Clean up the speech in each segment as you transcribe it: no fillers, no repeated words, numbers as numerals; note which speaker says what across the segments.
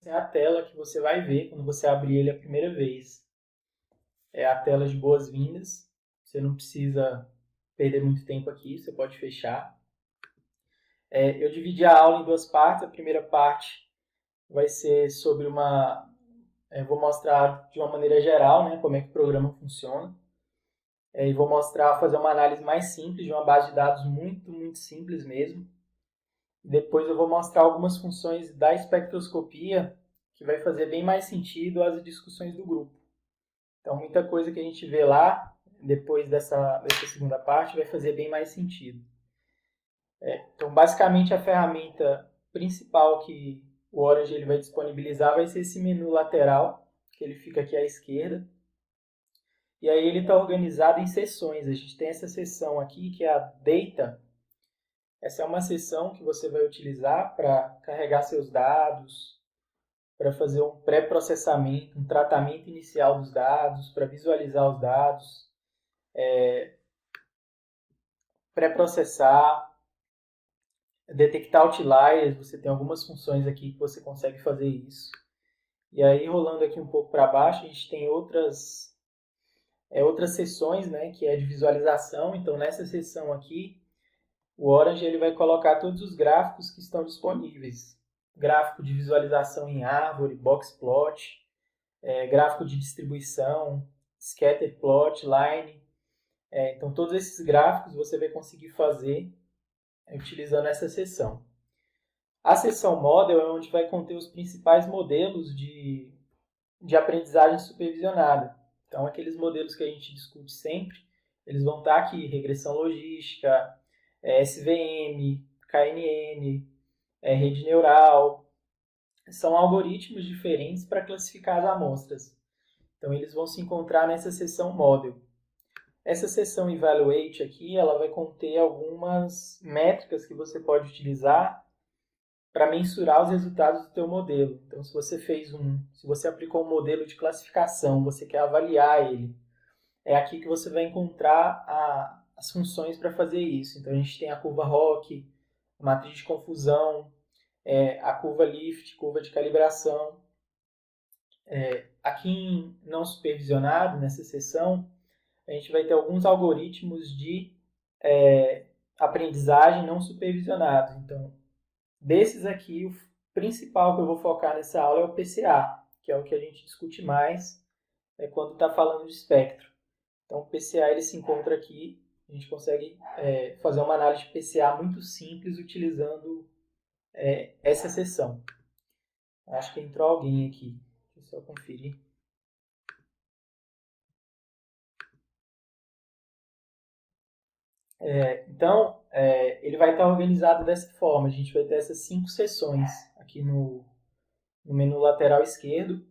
Speaker 1: É a tela que você vai ver quando você abrir ele a primeira vez. É a tela de boas-vindas. Você não precisa perder muito tempo aqui, você pode fechar. Eu dividi a aula em duas partes. A primeira parte vai ser sobre vou mostrar de uma maneira geral, né, como é que o programa funciona. E vou fazer uma análise mais simples de uma base de dados muito, muito simples mesmo. Depois eu vou mostrar algumas funções da espectroscopia que vai fazer bem mais sentido às discussões do grupo. Então, muita coisa que a gente vê lá, depois dessa segunda parte, vai fazer bem mais sentido. Então, basicamente, a ferramenta principal que o Orange ele vai disponibilizar vai ser esse menu lateral, que ele fica aqui à esquerda. E aí ele está organizado em seções. A gente tem essa seção aqui, que é a Data. Essa é uma seção que você vai utilizar para carregar seus dados, para fazer um pré-processamento, um tratamento inicial dos dados, para visualizar os dados, pré-processar, detectar outliers. Você tem algumas funções aqui que você consegue fazer isso. E aí, rolando aqui um pouco para baixo, a gente tem outras seções, né, que é de visualização. Então, nessa seção aqui, o Orange ele vai colocar todos os gráficos que estão disponíveis. Gráfico de visualização em árvore, box plot, gráfico de distribuição, scatter plot, line. Então, todos esses gráficos você vai conseguir fazer utilizando essa seção. A seção Model é onde vai conter os principais modelos de aprendizagem supervisionada. Então, aqueles modelos que a gente discute sempre, eles vão estar aqui: regressão logística, SVM, KNN, rede neural. São algoritmos diferentes para classificar as amostras. Então, eles vão se encontrar nessa seção Model. Essa seção Evaluate aqui, ela vai conter algumas métricas que você pode utilizar para mensurar os resultados do teu modelo. Então, se você aplicou um modelo de classificação, você quer avaliar ele, é aqui que você vai encontrar as funções para fazer isso. Então, a gente tem a curva ROC, a matriz de confusão, a curva Lift, curva de calibração. Aqui em não supervisionado, nessa seção, a gente vai ter alguns algoritmos de aprendizagem não supervisionados. Então, desses aqui, o principal que eu vou focar nessa aula é o PCA, que é o que a gente discute mais quando está falando de espectro. Então, o PCA ele se encontra aqui. A gente consegue fazer uma análise de PCA muito simples utilizando essa seção. Acho que entrou alguém aqui. Deixa eu só conferir. Então, ele vai estar organizado dessa forma. A gente vai ter essas 5 seções aqui no menu lateral esquerdo.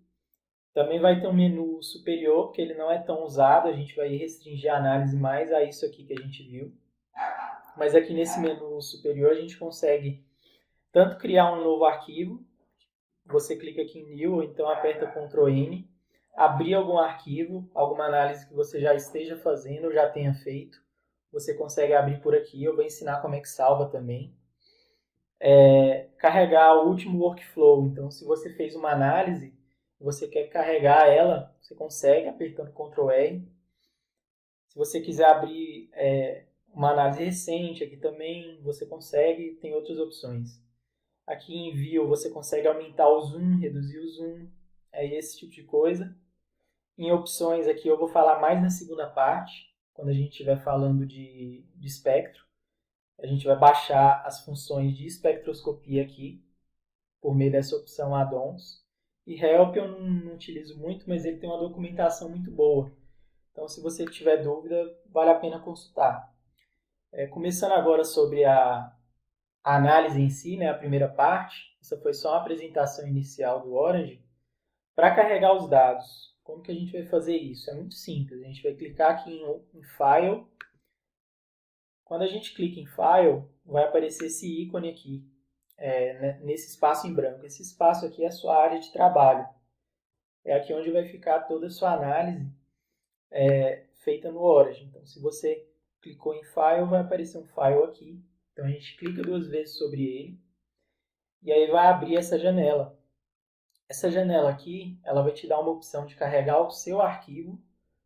Speaker 1: Também vai ter um menu superior, que ele não é tão usado. A gente vai restringir a análise mais a isso aqui que a gente viu. Mas aqui nesse menu superior a gente consegue tanto criar um novo arquivo. Você clica aqui em New, ou então aperta Ctrl N. Abrir algum arquivo, alguma análise que você já esteja fazendo ou já tenha feito. Você consegue abrir por aqui. Eu vou ensinar como é que salva também. Carregar o último workflow. Então, se você fez uma análise, você quer carregar ela, você consegue apertando Ctrl R. Se você quiser abrir uma análise recente aqui também, você consegue, tem outras opções. Aqui em View você consegue aumentar o zoom, reduzir o zoom, esse tipo de coisa. Em opções aqui eu vou falar mais na segunda parte, quando a gente estiver falando de espectro. A gente vai baixar as funções de espectroscopia aqui, por meio dessa opção Add-ons. E Help eu não utilizo muito, mas ele tem uma documentação muito boa. Então, se você tiver dúvida, vale a pena consultar. Começando agora sobre a análise em si, né, a primeira parte. Essa foi só uma apresentação inicial do Orange. Para carregar os dados, como que a gente vai fazer isso? É muito simples. A gente vai clicar aqui em File. Quando a gente clica em File, vai aparecer esse ícone aqui, nesse espaço em branco. Esse espaço aqui é a sua área de trabalho. É aqui onde vai ficar toda a sua análise feita no Orange. Então, se você clicou em File, vai aparecer um File aqui. Então, a gente clica 2 vezes sobre ele e aí vai abrir essa janela. Essa janela aqui, ela vai te dar uma opção de carregar o seu arquivo,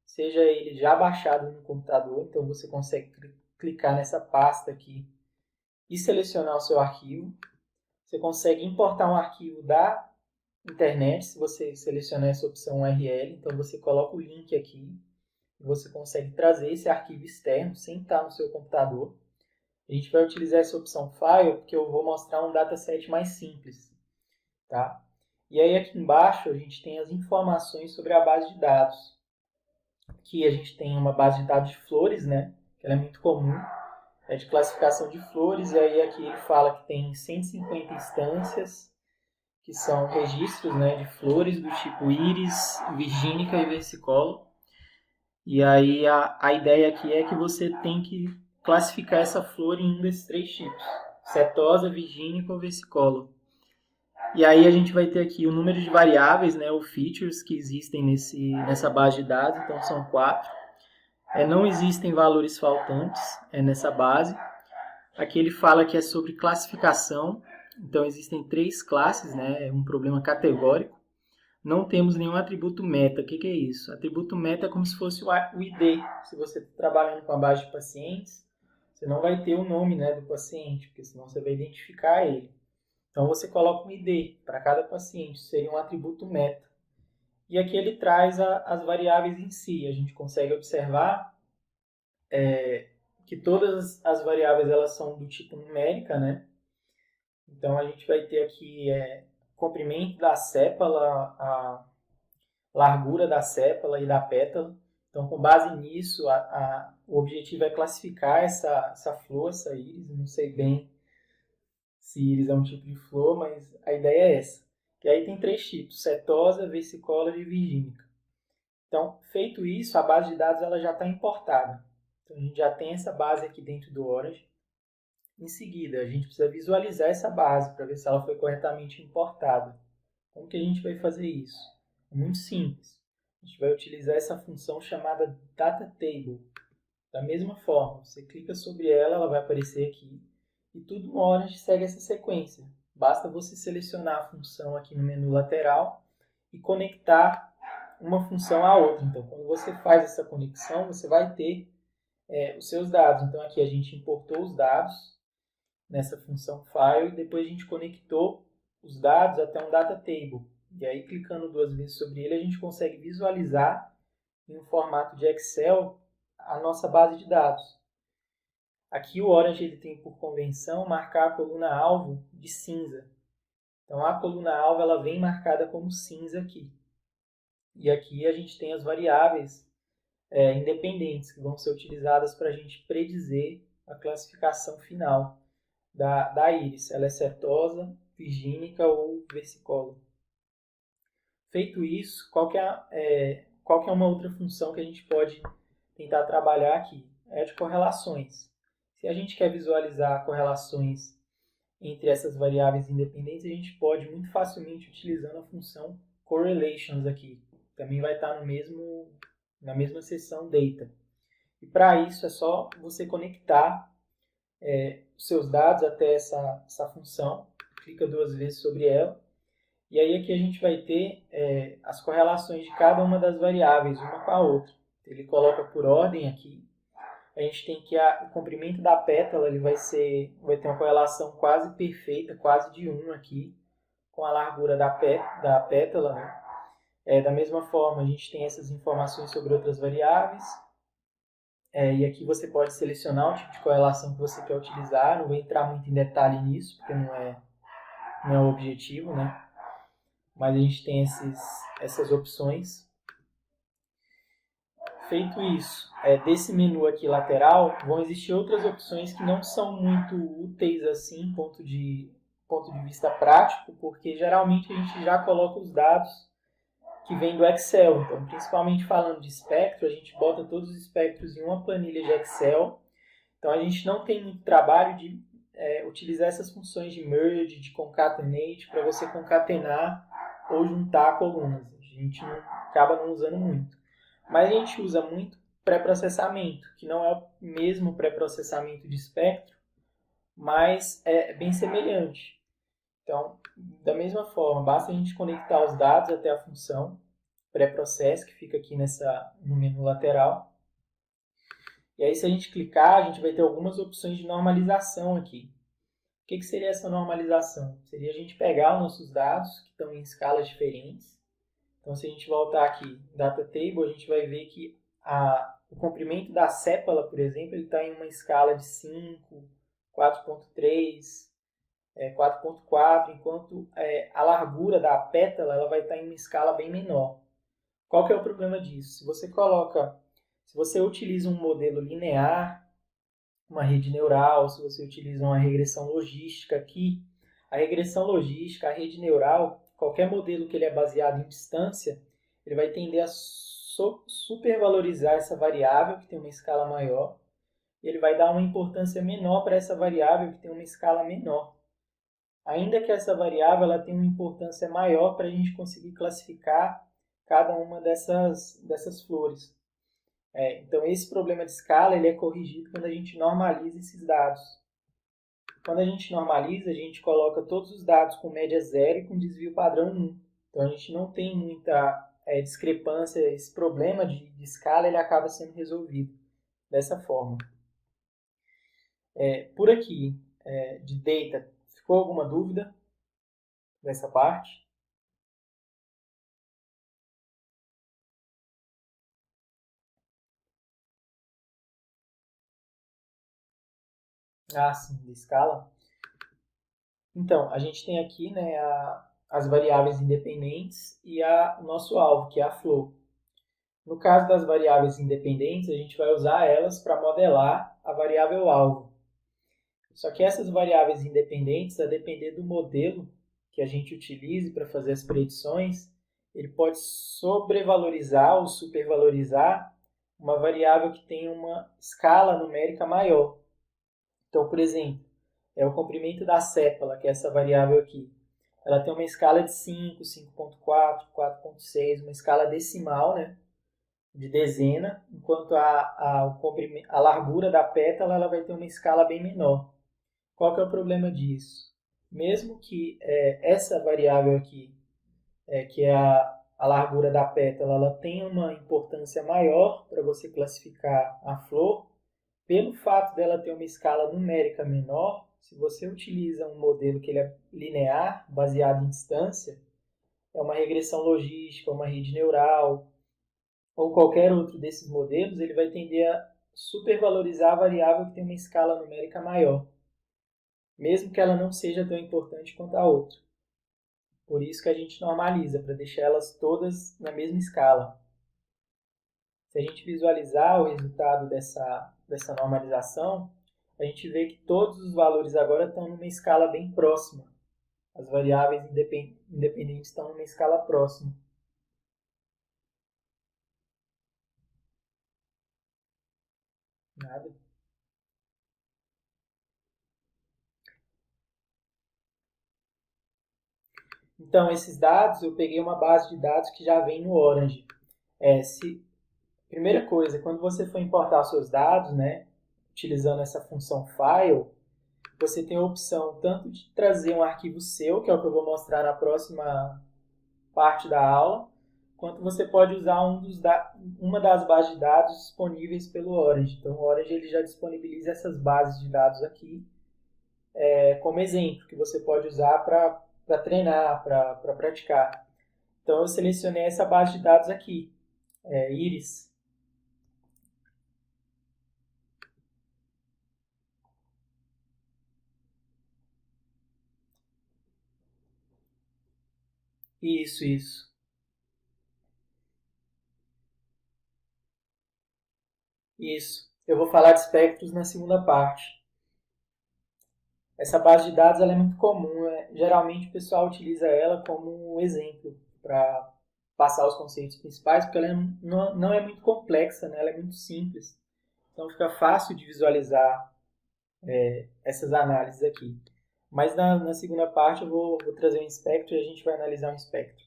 Speaker 1: seja ele já baixado no computador, então você consegue clicar nessa pasta aqui e selecionar o seu arquivo. Você consegue importar um arquivo da internet, se você selecionar essa opção URL, então você coloca o link aqui, e você consegue trazer esse arquivo externo sem estar no seu computador. A gente vai utilizar essa opção File porque eu vou mostrar um dataset mais simples, tá? E aí aqui embaixo a gente tem as informações sobre a base de dados. Aqui a gente tem uma base de dados de flores, né? Que ela é muito comum, é de classificação de flores, e aí aqui ele fala que tem 150 instâncias, que são registros, né, de flores do tipo íris, virgínica e versicolor. E aí a ideia aqui é que você tem que classificar essa flor em um desses três tipos, setosa, virgínica ou versicolor. E aí a gente vai ter aqui o número de variáveis, né, ou features que existem nessa base de dados, então são 4. Não existem valores faltantes nessa base. Aqui ele fala que é sobre classificação, então existem 3 classes, né, é um problema categórico. Não temos nenhum atributo meta. O que é isso? Atributo meta é como se fosse o ID. Se você está trabalhando com a base de pacientes, você não vai ter o nome, né, do paciente, porque senão você vai identificar ele. Então você coloca um ID para cada paciente, seria um atributo meta. E aqui ele traz as variáveis em si. A gente consegue observar que todas as variáveis elas são do tipo numérica, né? Então a gente vai ter aqui comprimento da sépala, a largura da sépala e da pétala. Então, com base nisso, o objetivo é classificar essa flor, essa íris. Não sei bem se íris é um tipo de flor, mas a ideia é essa. E aí tem 3 tipos, setosa, versicolor e virgínica. Então, feito isso, a base de dados ela já está importada. Então, a gente já tem essa base aqui dentro do Orange. Em seguida, a gente precisa visualizar essa base para ver se ela foi corretamente importada. Como que a gente vai fazer isso? É muito simples. A gente vai utilizar essa função chamada DataTable. Da mesma forma, você clica sobre ela, ela vai aparecer aqui. E tudo no Orange segue essa sequência. Basta você selecionar a função aqui no menu lateral e conectar uma função à outra. Então, quando você faz essa conexão, você vai ter os seus dados. Então, aqui a gente importou os dados nessa função file e depois a gente conectou os dados até um DataTable. E aí, clicando 2 vezes sobre ele, a gente consegue visualizar em um formato de Excel a nossa base de dados. Aqui o Orange ele tem por convenção marcar a coluna alvo de cinza. Então a coluna alvo ela vem marcada como cinza aqui. E aqui a gente tem as variáveis independentes que vão ser utilizadas para a gente predizer a classificação final da íris. Ela é setosa, virgínica ou versicolor. Feito isso, qual que é uma outra função que a gente pode tentar trabalhar aqui? É de correlações. Se a gente quer visualizar correlações entre essas variáveis independentes, a gente pode muito facilmente utilizando a função correlations aqui. Também vai estar na mesma seção data. E para isso é só você conectar os seus dados até essa função. Clica 2 vezes sobre ela. E aí aqui a gente vai ter as correlações de cada uma das variáveis, uma com a outra. Ele coloca por ordem aqui. A gente tem que o comprimento da pétala ele vai ter uma correlação quase perfeita, quase de 1 aqui, com a largura da pétala. Né? Da mesma forma, a gente tem essas informações sobre outras variáveis. E aqui você pode selecionar o tipo de correlação que você quer utilizar. Não vou entrar muito em detalhe nisso, porque não é o objetivo, né? Mas a gente tem essas opções. Feito isso, desse menu aqui lateral, vão existir outras opções que não são muito úteis assim, ponto de vista prático, porque geralmente a gente já coloca os dados que vêm do Excel. Então, principalmente falando de espectro, a gente bota todos os espectros em uma planilha de Excel. Então, a gente não tem muito trabalho de utilizar essas funções de merge, de concatenate, para você concatenar ou juntar colunas. A gente acaba não usando muito. Mas a gente usa muito pré-processamento, que não é o mesmo pré-processamento de espectro, mas é bem semelhante. Então, da mesma forma, basta a gente conectar os dados até a função pré-process, que fica aqui no menu lateral. E aí, se a gente clicar, a gente vai ter algumas opções de normalização aqui. O que seria essa normalização? Seria a gente pegar os nossos dados, que estão em escalas diferentes. Então, se a gente voltar aqui, Data Table, a gente vai ver que o comprimento da sépala, por exemplo, ele está em uma escala de 5, 4.3, 4.4, enquanto a largura da pétala ela vai estar em uma escala bem menor. Qual que é o problema disso? Se você utiliza um modelo linear, uma rede neural, se você utiliza uma regressão logística aqui, a regressão logística, a rede neural, qualquer modelo que ele é baseado em distância, ele vai tender a supervalorizar essa variável que tem uma escala maior, e ele vai dar uma importância menor para essa variável que tem uma escala menor. Ainda que essa variável ela tenha uma importância maior para a gente conseguir classificar cada uma dessas flores. Então, esse problema de escala ele é corrigido quando a gente normaliza esses dados. Quando a gente normaliza, a gente coloca todos os dados com média 0 e com desvio padrão 1. Então, a gente não tem muita discrepância, esse problema de escala ele acaba sendo resolvido dessa forma. Por aqui, de data, ficou alguma dúvida dessa parte? Ah, sim, de escala. Então, a gente tem aqui né, as variáveis independentes e o nosso alvo, que é a flow. No caso das variáveis independentes, a gente vai usar elas para modelar a variável alvo. Só que essas variáveis independentes, a depender do modelo que a gente utilize para fazer as predições, ele pode sobrevalorizar ou supervalorizar uma variável que tem uma escala numérica maior. Então, por exemplo, o comprimento da sépala, que é essa variável aqui. Ela tem uma escala de 5, 5.4, 4.6, uma escala decimal, né, de dezena, enquanto a largura da pétala ela vai ter uma escala bem menor. Qual que é o problema disso? Mesmo que essa variável aqui, que é a largura da pétala, ela tenha uma importância maior para você classificar a flor, pelo fato dela ter uma escala numérica menor, se você utiliza um modelo que ele é linear, baseado em distância, é uma regressão logística, uma rede neural, ou qualquer outro desses modelos, ele vai tender a supervalorizar a variável que tem uma escala numérica maior, mesmo que ela não seja tão importante quanto a outra. Por isso que a gente normaliza, para deixar elas todas na mesma escala. Se a gente visualizar o resultado dessa normalização, a gente vê que todos os valores agora estão numa escala bem próxima. As variáveis independentes estão numa escala próxima. Nada. Então, esses dados, eu peguei uma base de dados que já vem no Orange. Primeira coisa, quando você for importar os seus dados, né, utilizando essa função file, você tem a opção tanto de trazer um arquivo seu, que é o que eu vou mostrar na próxima parte da aula, quanto você pode usar uma das bases de dados disponíveis pelo Orange. Então, o Orange ele já disponibiliza essas bases de dados aqui como exemplo, que você pode usar para treinar, para praticar. Então, eu selecionei essa base de dados aqui, Iris. Isso. Isso. Eu vou falar de espectros na segunda parte. Essa base de dados ela é muito comum. Geralmente o pessoal utiliza ela como exemplo para passar os conceitos principais, porque ela não é muito complexa, né? Ela é muito simples. Então fica fácil de visualizar essas análises aqui. Mas na segunda parte eu vou trazer um espectro e a gente vai analisar um espectro.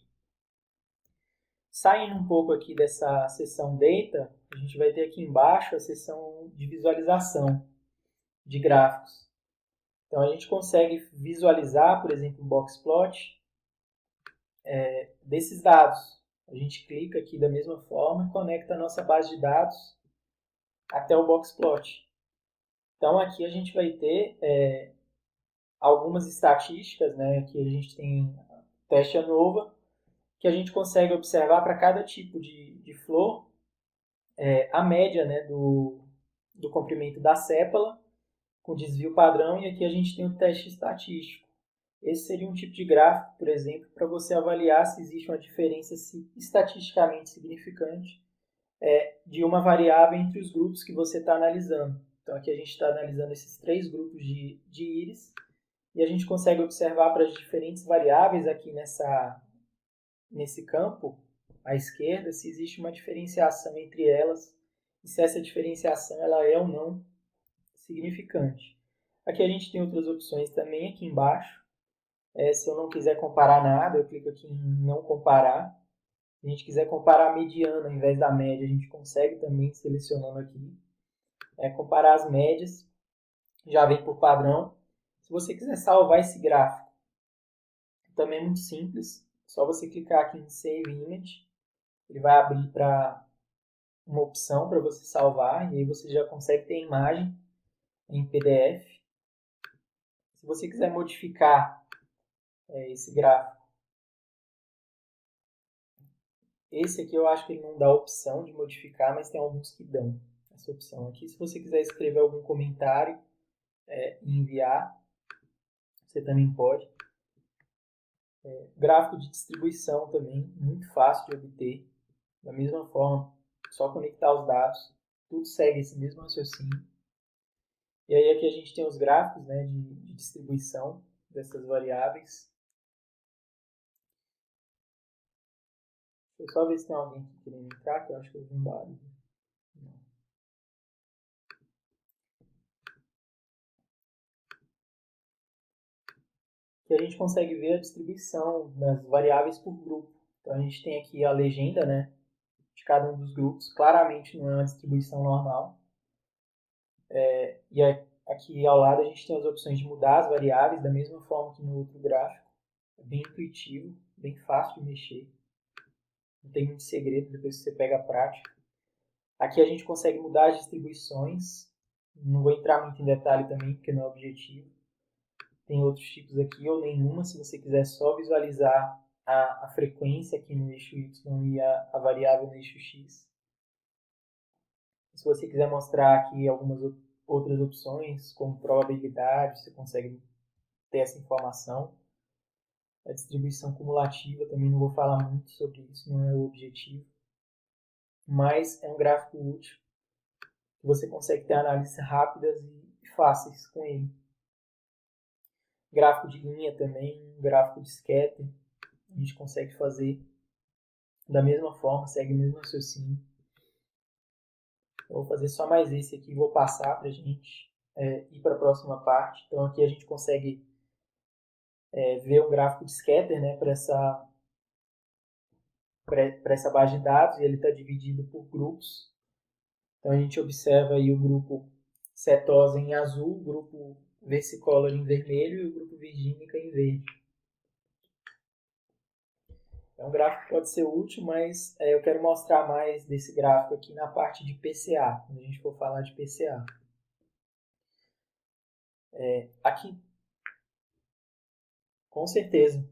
Speaker 1: Saindo um pouco aqui dessa seção Data, a gente vai ter aqui embaixo a seção de visualização de gráficos. Então a gente consegue visualizar, por exemplo, o boxplot desses dados. A gente clica aqui da mesma forma e conecta a nossa base de dados até o boxplot. Então aqui a gente vai ter algumas estatísticas, né? Aqui a gente tem teste ANOVA, que a gente consegue observar para cada tipo de flor a média, né, do comprimento da sépala com desvio padrão, e aqui a gente tem o teste estatístico. Esse seria um tipo de gráfico, por exemplo, para você avaliar se existe uma diferença estatisticamente significante de uma variável entre os grupos que você está analisando. Então aqui a gente está analisando esses 3 grupos de íris, e a gente consegue observar para as diferentes variáveis aqui nesse campo, à esquerda, se existe uma diferenciação entre elas e se essa diferenciação ela é ou não significante. Aqui a gente tem outras opções também aqui embaixo. Se eu não quiser comparar nada, eu clico aqui em não comparar. Se a gente quiser comparar a mediana ao invés da média, a gente consegue também selecionando aqui. Comparar as médias, já vem por padrão. Se você quiser salvar esse gráfico, também é muito simples. Só você clicar aqui em Save Image. Ele vai abrir para uma opção para você salvar, e aí você já consegue ter a imagem em PDF. Se você quiser modificar esse gráfico, esse aqui eu acho que ele não dá a opção de modificar, mas tem alguns que dão essa opção aqui. Se você quiser escrever algum comentário e enviar, você também pode. Gráfico de distribuição também, muito fácil de obter. Da mesma forma, só conectar os dados, tudo segue esse mesmo raciocínio. E aí aqui a gente tem os gráficos, né, de distribuição dessas variáveis. Deixa eu só ver se tem alguém aqui querendo entrar, que eu acho que eu vi um barulho. Que a gente consegue ver a distribuição das variáveis por grupo. Então a gente tem aqui a legenda, né, de cada um dos grupos. Claramente não é uma distribuição normal. E aqui ao lado a gente tem as opções de mudar as variáveis da mesma forma que no outro gráfico. É bem intuitivo, bem fácil de mexer. Não tem muito segredo depois que você pega a prática. Aqui a gente consegue mudar as distribuições. Não vou entrar muito em detalhe também, porque não é objetivo. Tem outros tipos aqui, ou nenhuma, se você quiser só visualizar a frequência aqui no eixo Y e a variável no eixo X. Se você quiser mostrar aqui algumas outras opções, como probabilidade, você consegue ter essa informação. A distribuição cumulativa, também não vou falar muito sobre isso, não é o objetivo. Mas é um gráfico útil, que você consegue ter análises rápidas e fáceis com ele. Gráfico de linha também, gráfico de scatter, a gente consegue fazer da mesma forma, segue o mesmo raciocínio. Eu vou fazer só mais esse aqui e vou passar para a gente ir para a próxima parte. Então aqui a gente consegue ver o gráfico de scatter, né, para essa base de dados, e ele está dividido por grupos. Então a gente observa aí o grupo cetose em azul, o grupo versicolor em vermelho e o grupo virgínica em verde. É um gráfico que pode ser útil, mas eu quero mostrar mais desse gráfico aqui na parte de PCA, quando a gente for falar de PCA. Aqui, com certeza.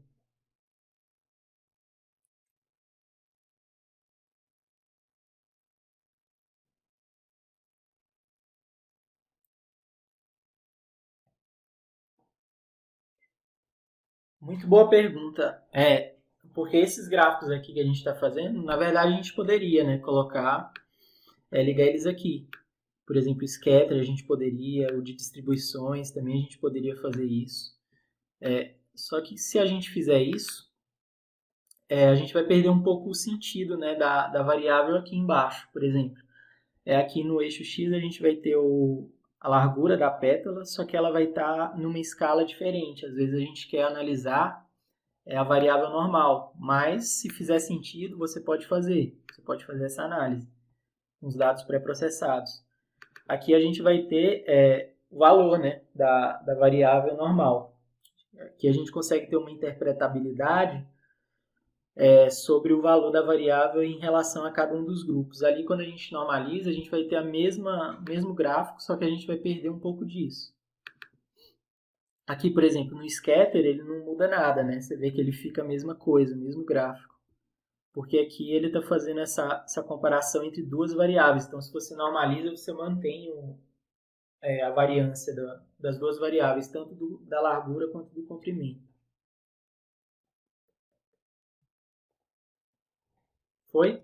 Speaker 1: Muito boa pergunta. Porque esses gráficos aqui que a gente está fazendo, na verdade a gente poderia, né, colocar, ligar eles aqui. Por exemplo, o scatter a gente poderia, o de distribuições também a gente poderia fazer isso. Só que se a gente fizer isso, a gente vai perder um pouco o sentido, né, da variável aqui embaixo, por exemplo. Aqui no eixo X a gente vai ter a largura da pétala, só que ela vai estar numa escala diferente. Às vezes a gente quer analisar a variável normal, mas se fizer sentido, você pode fazer essa análise com os dados pré-processados. Aqui a gente vai ter valor, né, da variável normal. Aqui a gente consegue ter uma interpretabilidade sobre o valor da variável em relação a cada um dos grupos. Ali, quando a gente normaliza, a gente vai ter mesmo gráfico, só que a gente vai perder um pouco disso. Aqui, por exemplo, no scatter, ele não muda nada, né? Você vê que ele fica a mesma coisa, o mesmo gráfico. Porque aqui ele está fazendo essa comparação entre duas variáveis. Então, se você normaliza, você mantém a variância das duas variáveis, tanto da largura quanto do comprimento. Foi?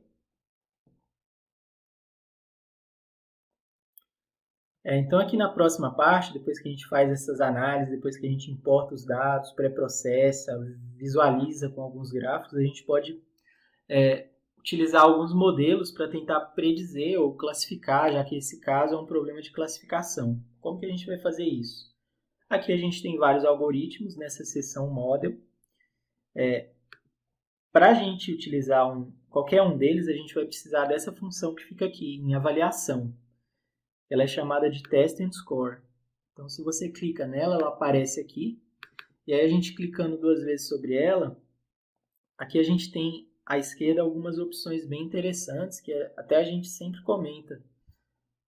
Speaker 1: Então, aqui na próxima parte, depois que a gente faz essas análises, depois que a gente importa os dados, pré-processa, visualiza com alguns gráficos, a gente pode utilizar alguns modelos para tentar predizer ou classificar, já que esse caso é um problema de classificação. Como que a gente vai fazer isso? Aqui a gente tem vários algoritmos nessa seção Model. Para a gente utilizar qualquer um deles, a gente vai precisar dessa função que fica aqui, em avaliação. Ela é chamada de Test and Score. Então, se você clica nela, ela aparece aqui. E aí, a gente clicando duas vezes sobre ela, aqui a gente tem à esquerda algumas opções bem interessantes, que até a gente sempre comenta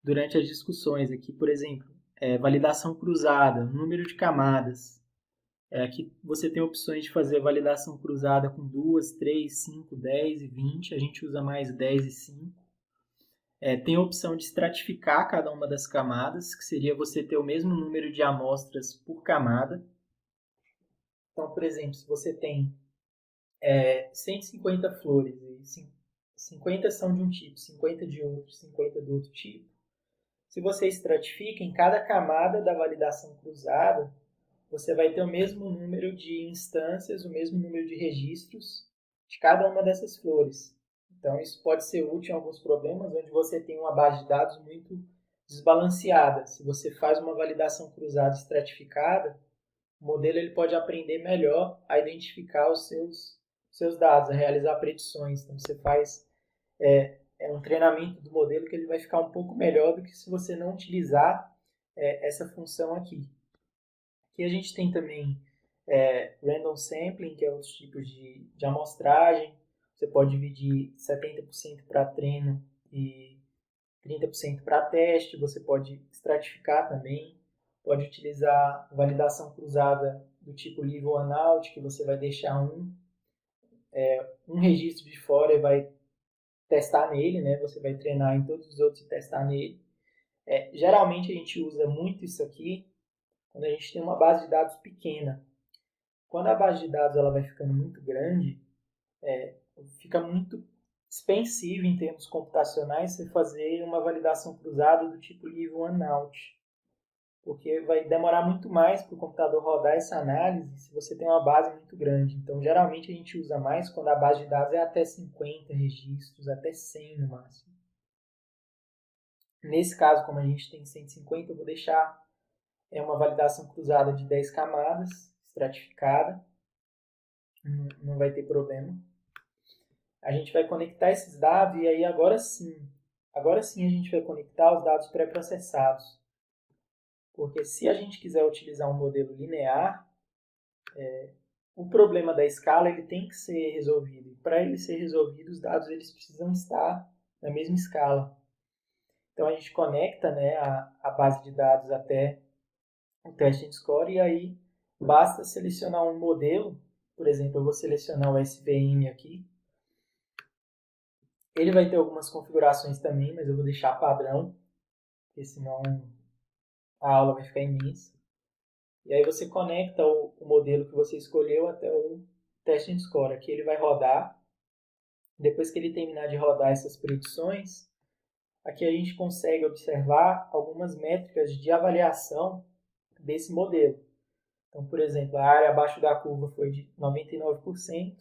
Speaker 1: durante as discussões. Aqui, por exemplo, validação cruzada, número de camadas. Aqui você tem opções de fazer validação cruzada com 2, 3, 5, 10 e 20. A gente usa mais 10 e 5. Tem a opção de estratificar cada uma das camadas, que seria você ter o mesmo número de amostras por camada. Então, por exemplo, se você tem 150 flores e 50 são de um tipo, 50 de outro, 50 do outro tipo, se você estratifica em cada camada da validação cruzada, você vai ter o mesmo número de instâncias, o mesmo número de registros de cada uma dessas flores. Então, isso pode ser útil em alguns problemas onde você tem uma base de dados muito desbalanceada. Se você faz uma validação cruzada estratificada, o modelo ele pode aprender melhor a identificar os seus dados, a realizar predições. Então, você faz um treinamento do modelo que ele vai ficar um pouco melhor do que se você não utilizar essa função aqui. Aqui a gente tem também random sampling, que é outros tipos de amostragem. Você pode dividir 70% para treino e 30% para teste. Você pode estratificar também. Pode utilizar validação cruzada do tipo leave one out, que você vai deixar um registro de fora e vai testar nele, né? Você vai treinar em todos os outros e testar nele. Geralmente a gente usa muito isso aqui quando a gente tem uma base de dados pequena. Quando a base de dados ela vai ficando muito grande, fica muito expensivo em termos computacionais você fazer uma validação cruzada do tipo leave one out, porque vai demorar muito mais para o computador rodar essa análise se você tem uma base muito grande. Então, geralmente a gente usa mais quando a base de dados é até 50 registros, até 100 no máximo. Nesse caso, como a gente tem 150, eu vou deixar uma validação cruzada de 10 camadas, estratificada, não vai ter problema. A gente vai conectar esses dados e aí agora sim a gente vai conectar os dados pré-processados. Porque se a gente quiser utilizar um modelo linear, o problema da escala ele tem que ser resolvido. E para ele ser resolvido, os dados eles precisam estar na mesma escala. Então a gente conecta, né, a base de dados até o test and score e aí basta selecionar um modelo. Por exemplo, eu vou selecionar o SVM aqui. Ele vai ter algumas configurações também, mas eu vou deixar padrão, porque senão a aula vai ficar imensa. E aí você conecta o modelo que você escolheu até o test and score. Aqui ele vai rodar. Depois que ele terminar de rodar essas predições, aqui a gente consegue observar algumas métricas de avaliação desse modelo. Então, por exemplo, a área abaixo da curva foi de 99%,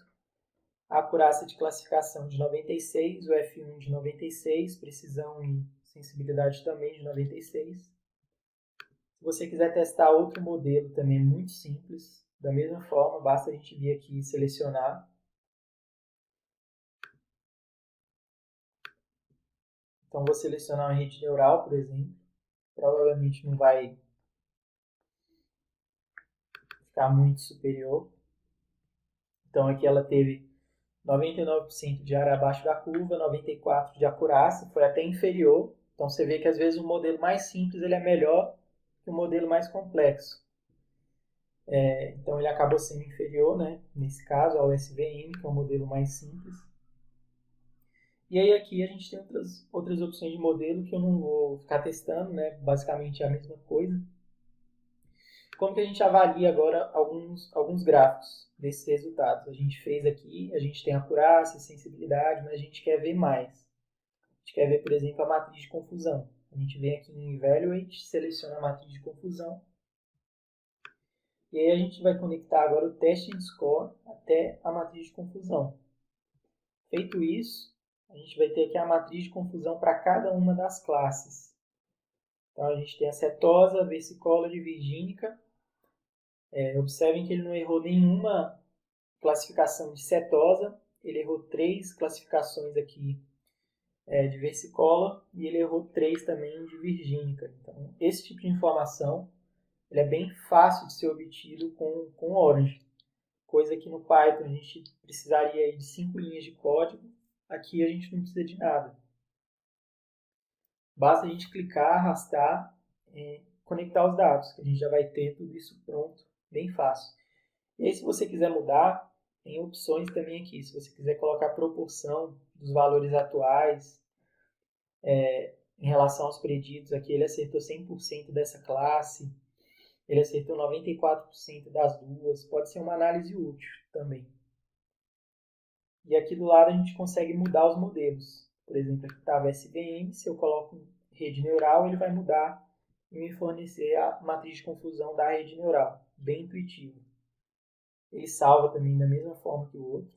Speaker 1: a acurácia de classificação de 96%, o F1 de 96%, precisão e sensibilidade também de 96%. Se você quiser testar outro modelo também muito simples, da mesma forma, basta a gente vir aqui e selecionar. Então, vou selecionar uma rede neural, por exemplo. Provavelmente não vai ficar muito superior. Então aqui ela teve 99% de área abaixo da curva, 94% de acurácia, foi até inferior. Então você vê que às vezes o modelo mais simples ele é melhor que o modelo mais complexo. Então ele acabou sendo inferior, né, nesse caso, ao SVM, que é um modelo mais simples. E aí aqui a gente tem outras opções de modelo que eu não vou ficar testando, né, basicamente é a mesma coisa. Como que a gente avalia agora alguns gráficos desses resultados? A gente fez aqui, a gente tem acurácia, sensibilidade, mas a gente quer ver mais. A gente quer ver, por exemplo, a matriz de confusão. A gente vem aqui em Evaluate, seleciona a matriz de confusão. E aí a gente vai conectar agora o Testing Score até a matriz de confusão. Feito isso, a gente vai ter aqui a matriz de confusão para cada uma das classes. Então a gente tem a setosa, versicolor e virgínica. Observem que ele não errou nenhuma classificação de setosa, ele errou 3 classificações aqui de versicolor e ele errou 3 também de virgínica. Então esse tipo de informação ele é bem fácil de ser obtido com Orange. Coisa que no Python a gente precisaria de 5 linhas de código, aqui a gente não precisa de nada. Basta a gente clicar, arrastar e conectar os dados, que a gente já vai ter tudo isso pronto, bem fácil. E aí se você quiser mudar, tem opções também aqui. Se você quiser colocar a proporção dos valores atuais em relação aos preditos, aqui ele acertou 100% dessa classe. Ele acertou 94% das duas. Pode ser uma análise útil também. E aqui do lado a gente consegue mudar os modelos. Por exemplo, aqui estava SVM. Se eu coloco rede neural, ele vai mudar e me fornecer a matriz de confusão da rede neural. Bem intuitivo. Ele salva também da mesma forma que o outro.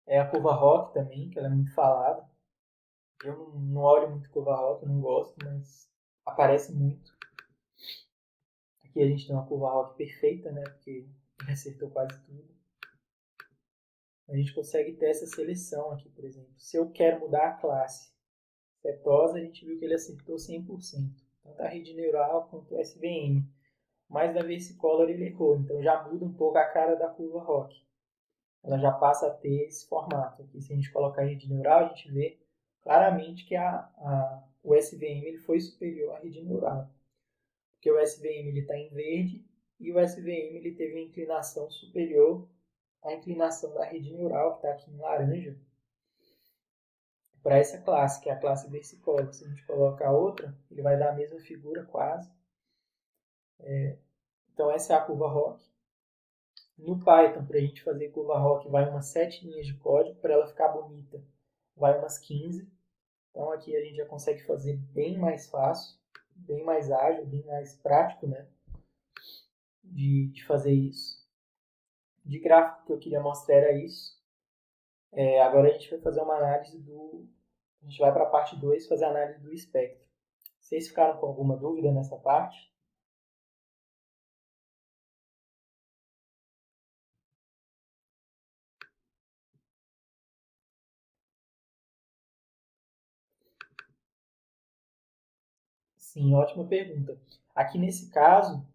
Speaker 1: A curva ROC também, que ela é muito falada. Eu não olho muito curva ROC, eu não gosto, mas aparece muito. Aqui a gente tem uma curva ROC perfeita, né? Porque ele acertou quase tudo. A gente consegue ter essa seleção aqui, por exemplo. Se eu quero mudar a classe setosa, a gente viu que ele acertou 100%. Tanto a rede neural quanto o SVM. Mas na versicolor ele errou, então já muda um pouco a cara da curva ROC. Ela já passa a ter esse formato. Aqui, se a gente colocar a rede neural, a gente vê claramente que o SVM ele foi superior à rede neural. Porque o SVM está em verde e o SVM ele teve uma inclinação superior à inclinação da rede neural, que está aqui em laranja, para essa classe, que é a classe versicolor. Se a gente colocar outra, ele vai dar a mesma figura quase. Então essa é a curva ROC. No Python, para a gente fazer curva ROC, vai umas 7 linhas de código. Para ela ficar bonita, vai umas 15. Então aqui a gente já consegue fazer bem mais fácil, bem mais ágil, bem mais prático, né? De fazer isso. De gráfico que eu queria mostrar era isso. Agora a gente vai fazer uma análise a gente vai para a parte 2 fazer a análise do espectro. Vocês ficaram com alguma dúvida nessa parte? Sim, ótima pergunta. Aqui nesse caso,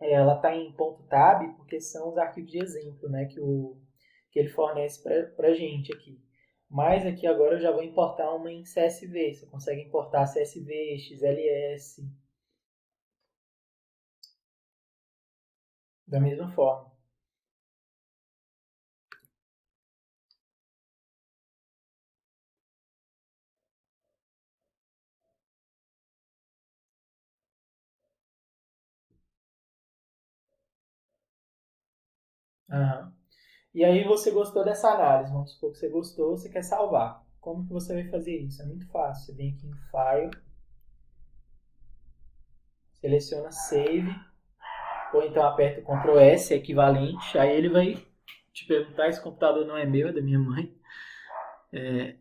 Speaker 1: ela está em .tab porque são os arquivos de exemplo, né, que ele fornece para a gente aqui. Mas aqui agora eu já vou importar uma em CSV. Você consegue importar CSV, XLS, da mesma forma. Aham. E aí você gostou dessa análise, vamos supor que você gostou, você quer salvar. Como que você vai fazer isso? É muito fácil. Você vem aqui em File, seleciona Save, ou então aperta o Ctrl S, é equivalente, aí ele vai te perguntar, esse computador não é meu, é da minha mãe.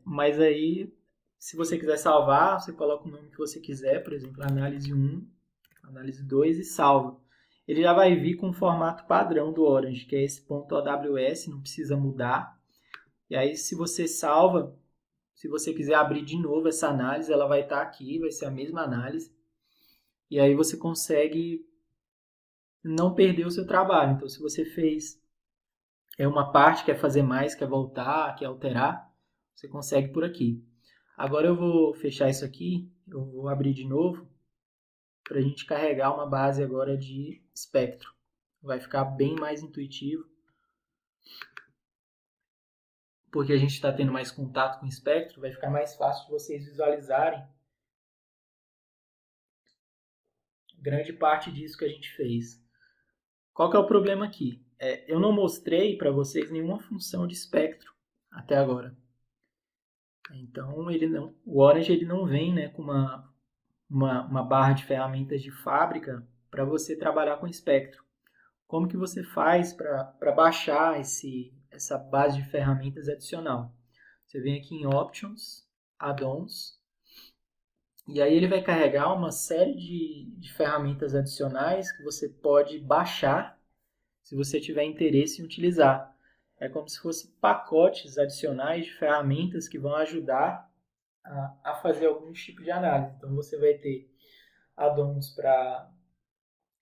Speaker 1: Mas aí, se você quiser salvar, você coloca o nome que você quiser, por exemplo, análise 1, análise 2 e salva. Ele já vai vir com o formato padrão do Orange, que é esse .aws, não precisa mudar. E aí, se você salva, se você quiser abrir de novo essa análise, ela vai estar aqui, vai ser a mesma análise. E aí você consegue não perder o seu trabalho. Então, se você fez uma parte, quer fazer mais, quer voltar, quer alterar, você consegue por aqui. Agora eu vou fechar isso aqui, eu vou abrir de novo para a gente carregar uma base agora de espectro. Vai ficar bem mais intuitivo, porque a gente está tendo mais contato com o espectro, vai ficar mais fácil de vocês visualizarem grande parte disso que a gente fez. Qual que é o problema aqui? Eu não mostrei para vocês nenhuma função de espectro até agora. Então, o Orange ele não vem, né, com uma barra de ferramentas de fábrica para você trabalhar com espectro. Como que você faz para baixar essa base de ferramentas adicional? Você vem aqui em Options, Add-ons, e aí ele vai carregar uma série de ferramentas adicionais que você pode baixar se você tiver interesse em utilizar. É como se fossem pacotes adicionais de ferramentas que vão ajudar a fazer algum tipo de análise. Então você vai ter add-ons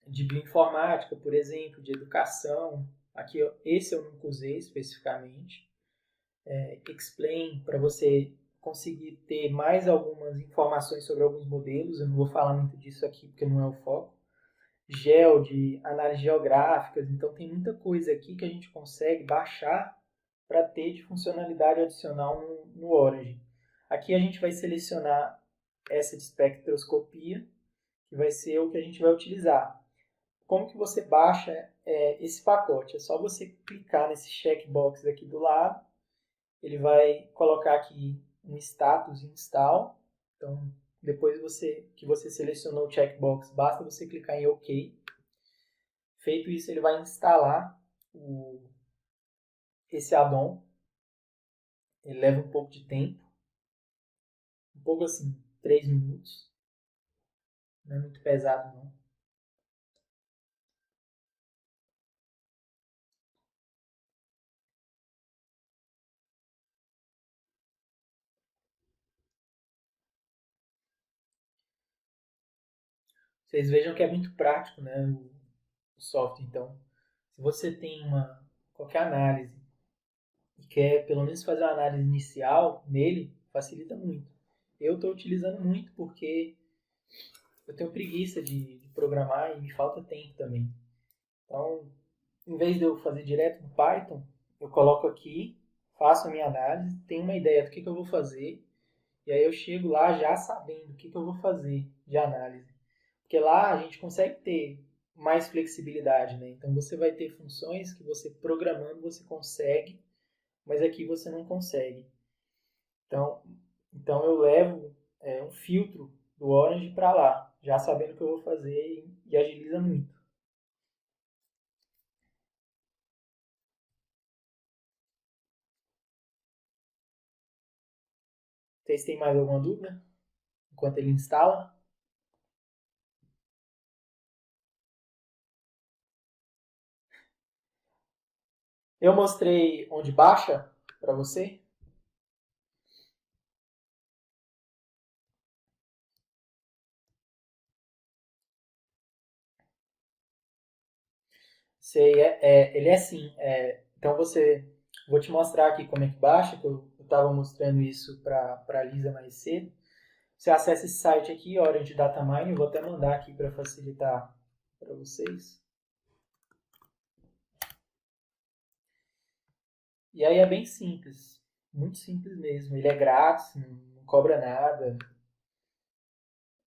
Speaker 1: de bioinformática, por exemplo, de educação. Aqui, esse eu nunca usei especificamente. Explain, para você conseguir ter mais algumas informações sobre alguns modelos. Eu não vou falar muito disso aqui porque não é o foco. Geo, de análise geográficas. Então, tem muita coisa aqui que a gente consegue baixar para ter de funcionalidade adicional no Orange. Aqui a gente vai selecionar essa de espectroscopia, que vai ser o que a gente vai utilizar. Como que você baixa esse pacote? É só você clicar nesse checkbox aqui do lado, ele vai colocar aqui um status install. Então, depois que você selecionou o checkbox, basta você clicar em OK. Feito isso, ele vai instalar esse add-on. Ele leva um pouco de tempo, um pouco assim, 3 minutos. Não é muito pesado não. Vocês vejam que é muito prático, né, o software. Então, se você tem qualquer análise e quer pelo menos fazer uma análise inicial nele, facilita muito. Eu estou utilizando muito porque eu tenho preguiça de programar e me falta tempo também. Então, em vez de eu fazer direto no Python, eu coloco aqui, faço a minha análise, tenho uma ideia do que eu vou fazer, e aí eu chego lá já sabendo o que eu vou fazer de análise. Porque lá a gente consegue ter mais flexibilidade, né? Então você vai ter funções que você programando você consegue, mas aqui você não consegue. Então eu levo um filtro do Orange para lá, já sabendo o que eu vou fazer e agiliza muito. Vocês têm mais alguma dúvida enquanto ele instala? Eu mostrei onde baixa para você. Ele é assim. Então vou te mostrar aqui como é que baixa, que eu estava mostrando isso para a Lisa mais cedo. Você acessa esse site aqui, Orange Data Mine, eu vou até mandar aqui para facilitar para vocês. E aí é bem simples, muito simples mesmo. Ele é grátis, não cobra nada.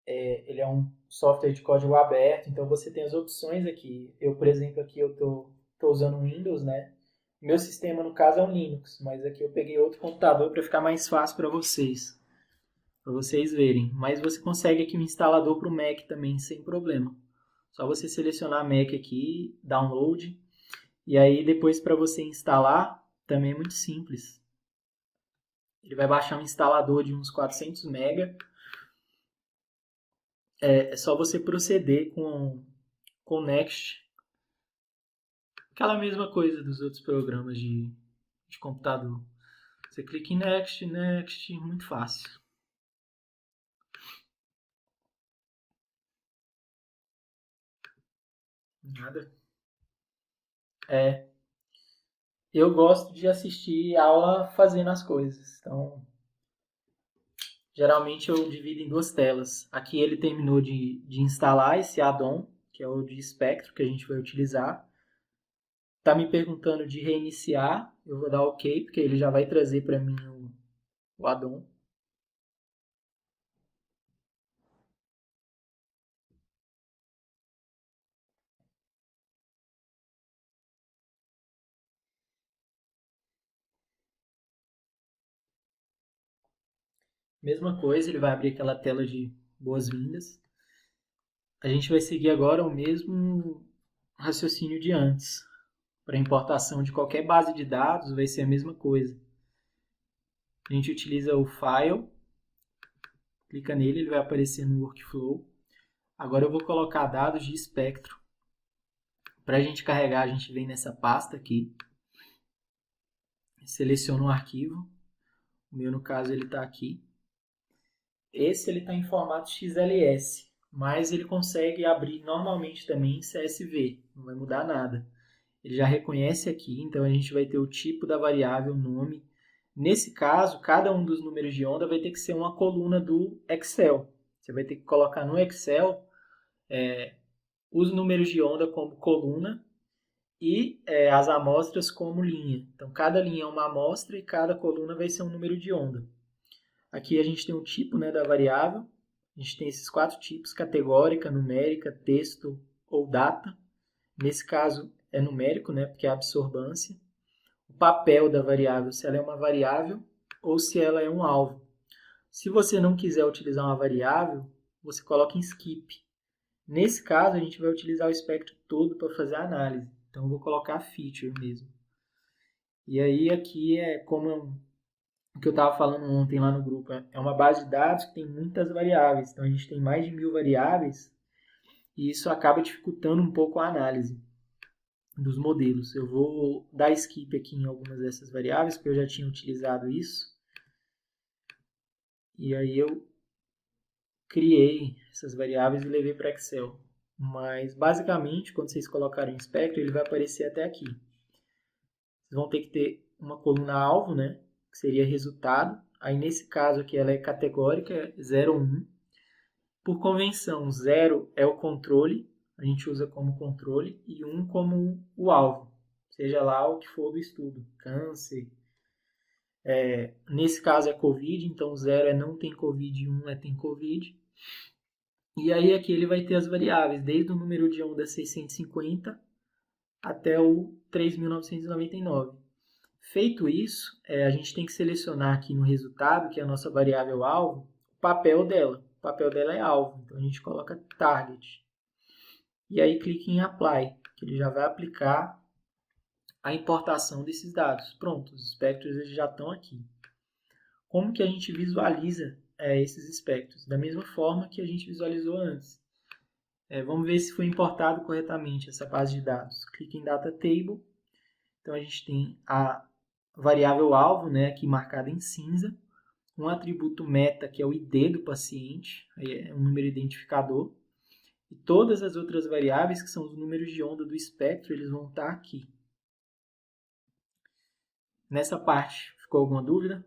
Speaker 1: Ele é um software de código aberto, então você tem as opções aqui. Eu, por exemplo, aqui eu tô usando Windows, né? Meu sistema, no caso, é um Linux, mas aqui eu peguei outro computador para ficar mais fácil para vocês verem. Mas você consegue aqui um instalador para o Mac também, sem problema. Só você selecionar Mac aqui, download, e aí depois para você instalar, também é muito simples. Ele vai baixar um instalador de uns 400 MB. É só você proceder com Next. Aquela mesma coisa dos outros programas de computador. Você clica em Next, Next, muito fácil. Nada. É, eu gosto de assistir aula fazendo as coisas. Então, geralmente eu divido em duas telas. Aqui ele terminou de instalar esse add-on, que é o de espectro que a gente vai utilizar. Tá me perguntando de reiniciar, eu vou dar OK, porque ele já vai trazer para mim o add-on. Mesma coisa, ele vai abrir aquela tela de boas-vindas. A gente vai seguir agora o mesmo raciocínio de antes. Para importação de qualquer base de dados vai ser a mesma coisa. A gente utiliza o file, clica nele, ele vai aparecer no workflow. Agora eu vou colocar dados de espectro. Para a gente carregar, a gente vem nessa pasta aqui, seleciona um arquivo. O meu, no caso, ele está aqui. Esse ele está em formato XLS, mas ele consegue abrir normalmente também em CSV, não vai mudar nada. Ele já reconhece aqui, então a gente vai ter o tipo da variável, o nome. Nesse caso, cada um dos números de onda vai ter que ser uma coluna do Excel. Você vai ter que colocar no Excel os números de onda como coluna e as amostras como linha. Então, cada linha é uma amostra e cada coluna vai ser um número de onda. Aqui a gente tem o tipo, né, da variável. A gente tem esses 4 tipos: categórica, numérica, texto ou data. Nesse caso é numérico, né, porque é a absorbância. O papel da variável, se ela é uma variável ou se ela é um alvo. Se você não quiser utilizar uma variável, você coloca em skip. Nesse caso, a gente vai utilizar o espectro todo para fazer a análise. Então, eu vou colocar feature mesmo. E aí, aqui é como o que eu estava falando ontem lá no grupo. É uma base de dados que tem muitas variáveis. Então, a gente tem mais de 1000 variáveis e isso acaba dificultando um pouco a análise dos modelos. Eu vou dar skip aqui em algumas dessas variáveis, porque eu já tinha utilizado isso. E aí eu criei essas variáveis e levei para Excel. Mas, basicamente, quando vocês colocarem o espectro, ele vai aparecer até aqui. Vocês vão ter que ter uma coluna alvo, né, que seria resultado. Aí, nesse caso aqui, ela é categórica, 0 ou 1. Por convenção, 0 é o controle, a gente usa como controle, e 1 como o alvo, seja lá o que for do estudo, câncer. Nesse caso é Covid, então 0 é não tem Covid e 1 é tem Covid. E aí aqui ele vai ter as variáveis, desde o número de onda 650 até o 3.999. Feito isso, a gente tem que selecionar aqui no resultado, que é a nossa variável alvo, o papel dela. O papel dela é alvo, então a gente coloca target. E aí clique em apply, que ele já vai aplicar a importação desses dados. Pronto, os espectros eles já estão aqui. Como que a gente visualiza esses espectros? Da mesma forma que a gente visualizou antes. Vamos ver se foi importado corretamente essa base de dados. Clique em Data Table. Então, a gente tem a variável alvo, né, aqui marcada em cinza. Um atributo meta, que é o ID do paciente, aí é um número identificador. E todas as outras variáveis, que são os números de onda do espectro, eles vão estar aqui. Nessa parte, ficou alguma dúvida?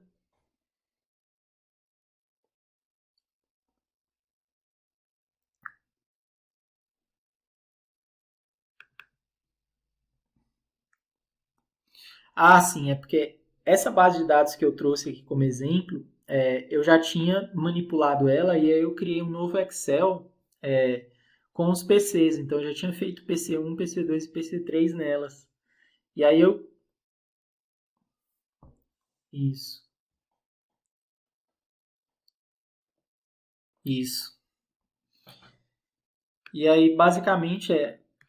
Speaker 1: Ah, sim, é porque essa base de dados que eu trouxe aqui como exemplo, eu já tinha manipulado ela e aí eu criei um novo Excel com os PCs. Então, eu já tinha feito PC1, PC2 e PC3 nelas. E aí eu... Isso, isso. E aí, basicamente,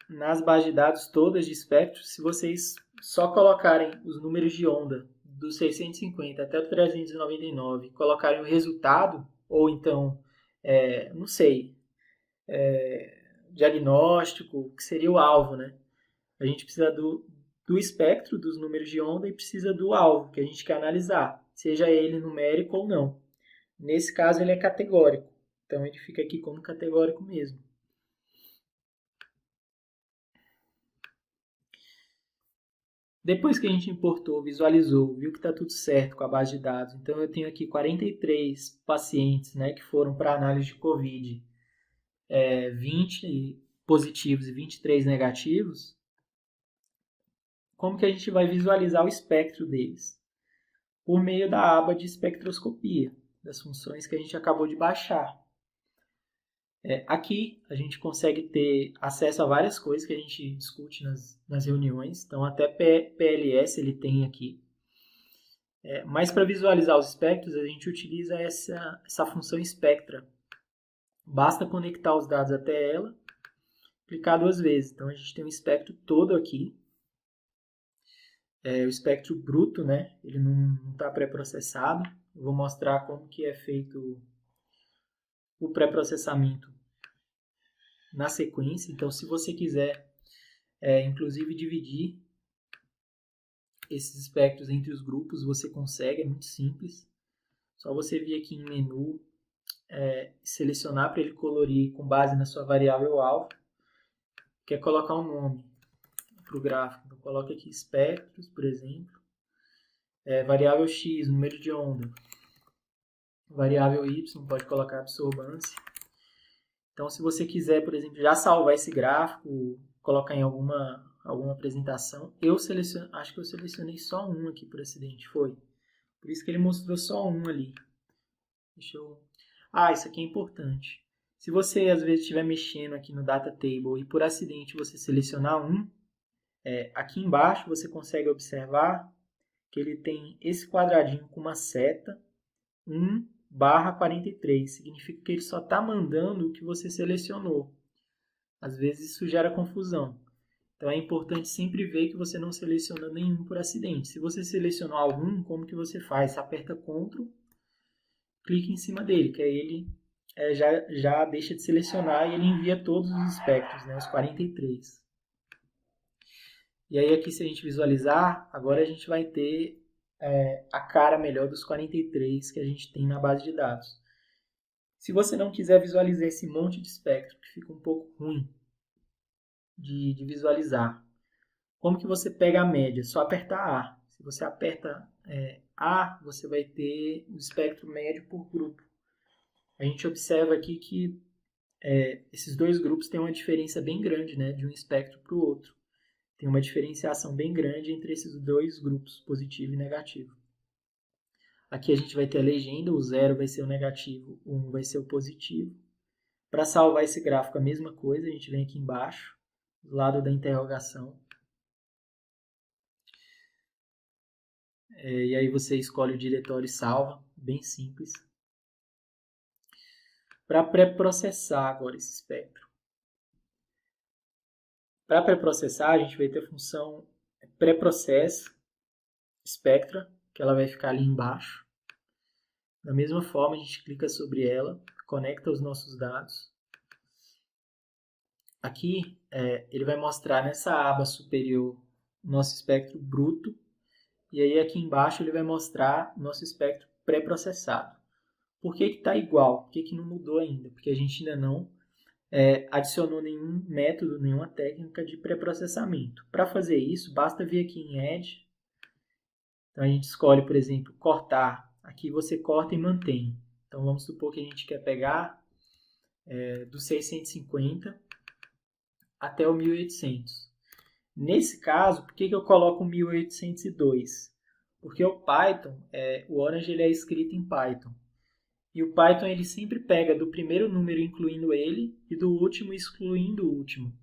Speaker 1: nas bases de dados todas de espectro, se vocês só colocarem os números de onda do 650 até o 399, colocarem o resultado, ou então, não sei, diagnóstico, que seria o alvo, né? A gente precisa do espectro dos números de onda e precisa do alvo, que a gente quer analisar, seja ele numérico ou não. Nesse caso, ele é categórico, então ele fica aqui como categórico mesmo. Depois que a gente importou, visualizou, viu que está tudo certo com a base de dados. Então, eu tenho aqui 43 pacientes, né, que foram para análise de COVID, 20 positivos e 23 negativos. Como que a gente vai visualizar o espectro deles? Por meio da aba de espectroscopia, das funções que a gente acabou de baixar. Aqui a gente consegue ter acesso a várias coisas que a gente discute nas reuniões. Então, até PLS ele tem aqui. Mas para visualizar os espectros, a gente utiliza essa função espectra. Basta conectar os dados até ela, clicar 2 vezes. Então, a gente tem um espectro todo aqui. O espectro bruto, né? Ele não está pré-processado. Eu vou mostrar como que é feito o pré-processamento na sequência. Então, se você quiser, inclusive, dividir esses espectros entre os grupos, você consegue, é muito simples. Só você vir aqui em menu, selecionar para ele colorir com base na sua variável alfa. Quer colocar um nome para o gráfico, então coloca aqui espectros, por exemplo. Variável x, número de onda. Variável y, pode colocar absorbância. Então, se você quiser, por exemplo, já salvar esse gráfico, colocar em alguma apresentação, acho que eu selecionei só um aqui por acidente, foi. Por isso que ele mostrou só um ali. Isso aqui é importante. Se você, às vezes, estiver mexendo aqui no Data Table e por acidente você selecionar um, aqui embaixo você consegue observar que ele tem esse quadradinho com uma seta, 1/43. Significa que ele só está mandando o que você selecionou. Às vezes isso gera confusão. Então é importante sempre ver que você não seleciona nenhum por acidente. Se você selecionou algum, como que você faz? Você aperta Ctrl, clica em cima dele, que aí ele já deixa de selecionar e ele envia todos os espectros, né, os 43. E aí aqui, se a gente visualizar, agora a gente vai ter a cara melhor dos 43 que a gente tem na base de dados. Se você não quiser visualizar esse monte de espectro, que fica um pouco ruim de visualizar, como que você pega a média? Só apertar A. Se você aperta A, você vai ter o espectro médio por grupo. A gente observa aqui que esses dois grupos têm uma diferença bem grande, né, de um espectro para o outro. Tem uma diferenciação bem grande entre esses dois grupos, positivo e negativo. Aqui a gente vai ter a legenda, o 0 vai ser o negativo, o 1 vai ser o positivo. Para salvar esse gráfico, a mesma coisa, a gente vem aqui embaixo, do lado da interrogação. E aí você escolhe o diretório e salva, bem simples. Para pré-processar agora esse espectro. Para pré-processar, a gente vai ter a função pré-process spectra, que ela vai ficar ali embaixo. Da mesma forma, a gente clica sobre ela, conecta os nossos dados. Aqui, ele vai mostrar nessa aba superior o nosso espectro bruto. E aí aqui embaixo ele vai mostrar o nosso espectro pré-processado. Por que está igual? Por que não mudou ainda? Porque a gente ainda não adicionou nenhum método, nenhuma técnica de pré-processamento. Para fazer isso, basta vir aqui em Edge. Então a gente escolhe, por exemplo, cortar. Aqui você corta e mantém. Então vamos supor que a gente quer pegar do 650 até o 1800. Nesse caso, por que eu coloco 1802? Porque o Python, o Orange ele é escrito em Python. E o Python ele sempre pega do primeiro número incluindo ele e do último excluindo o último.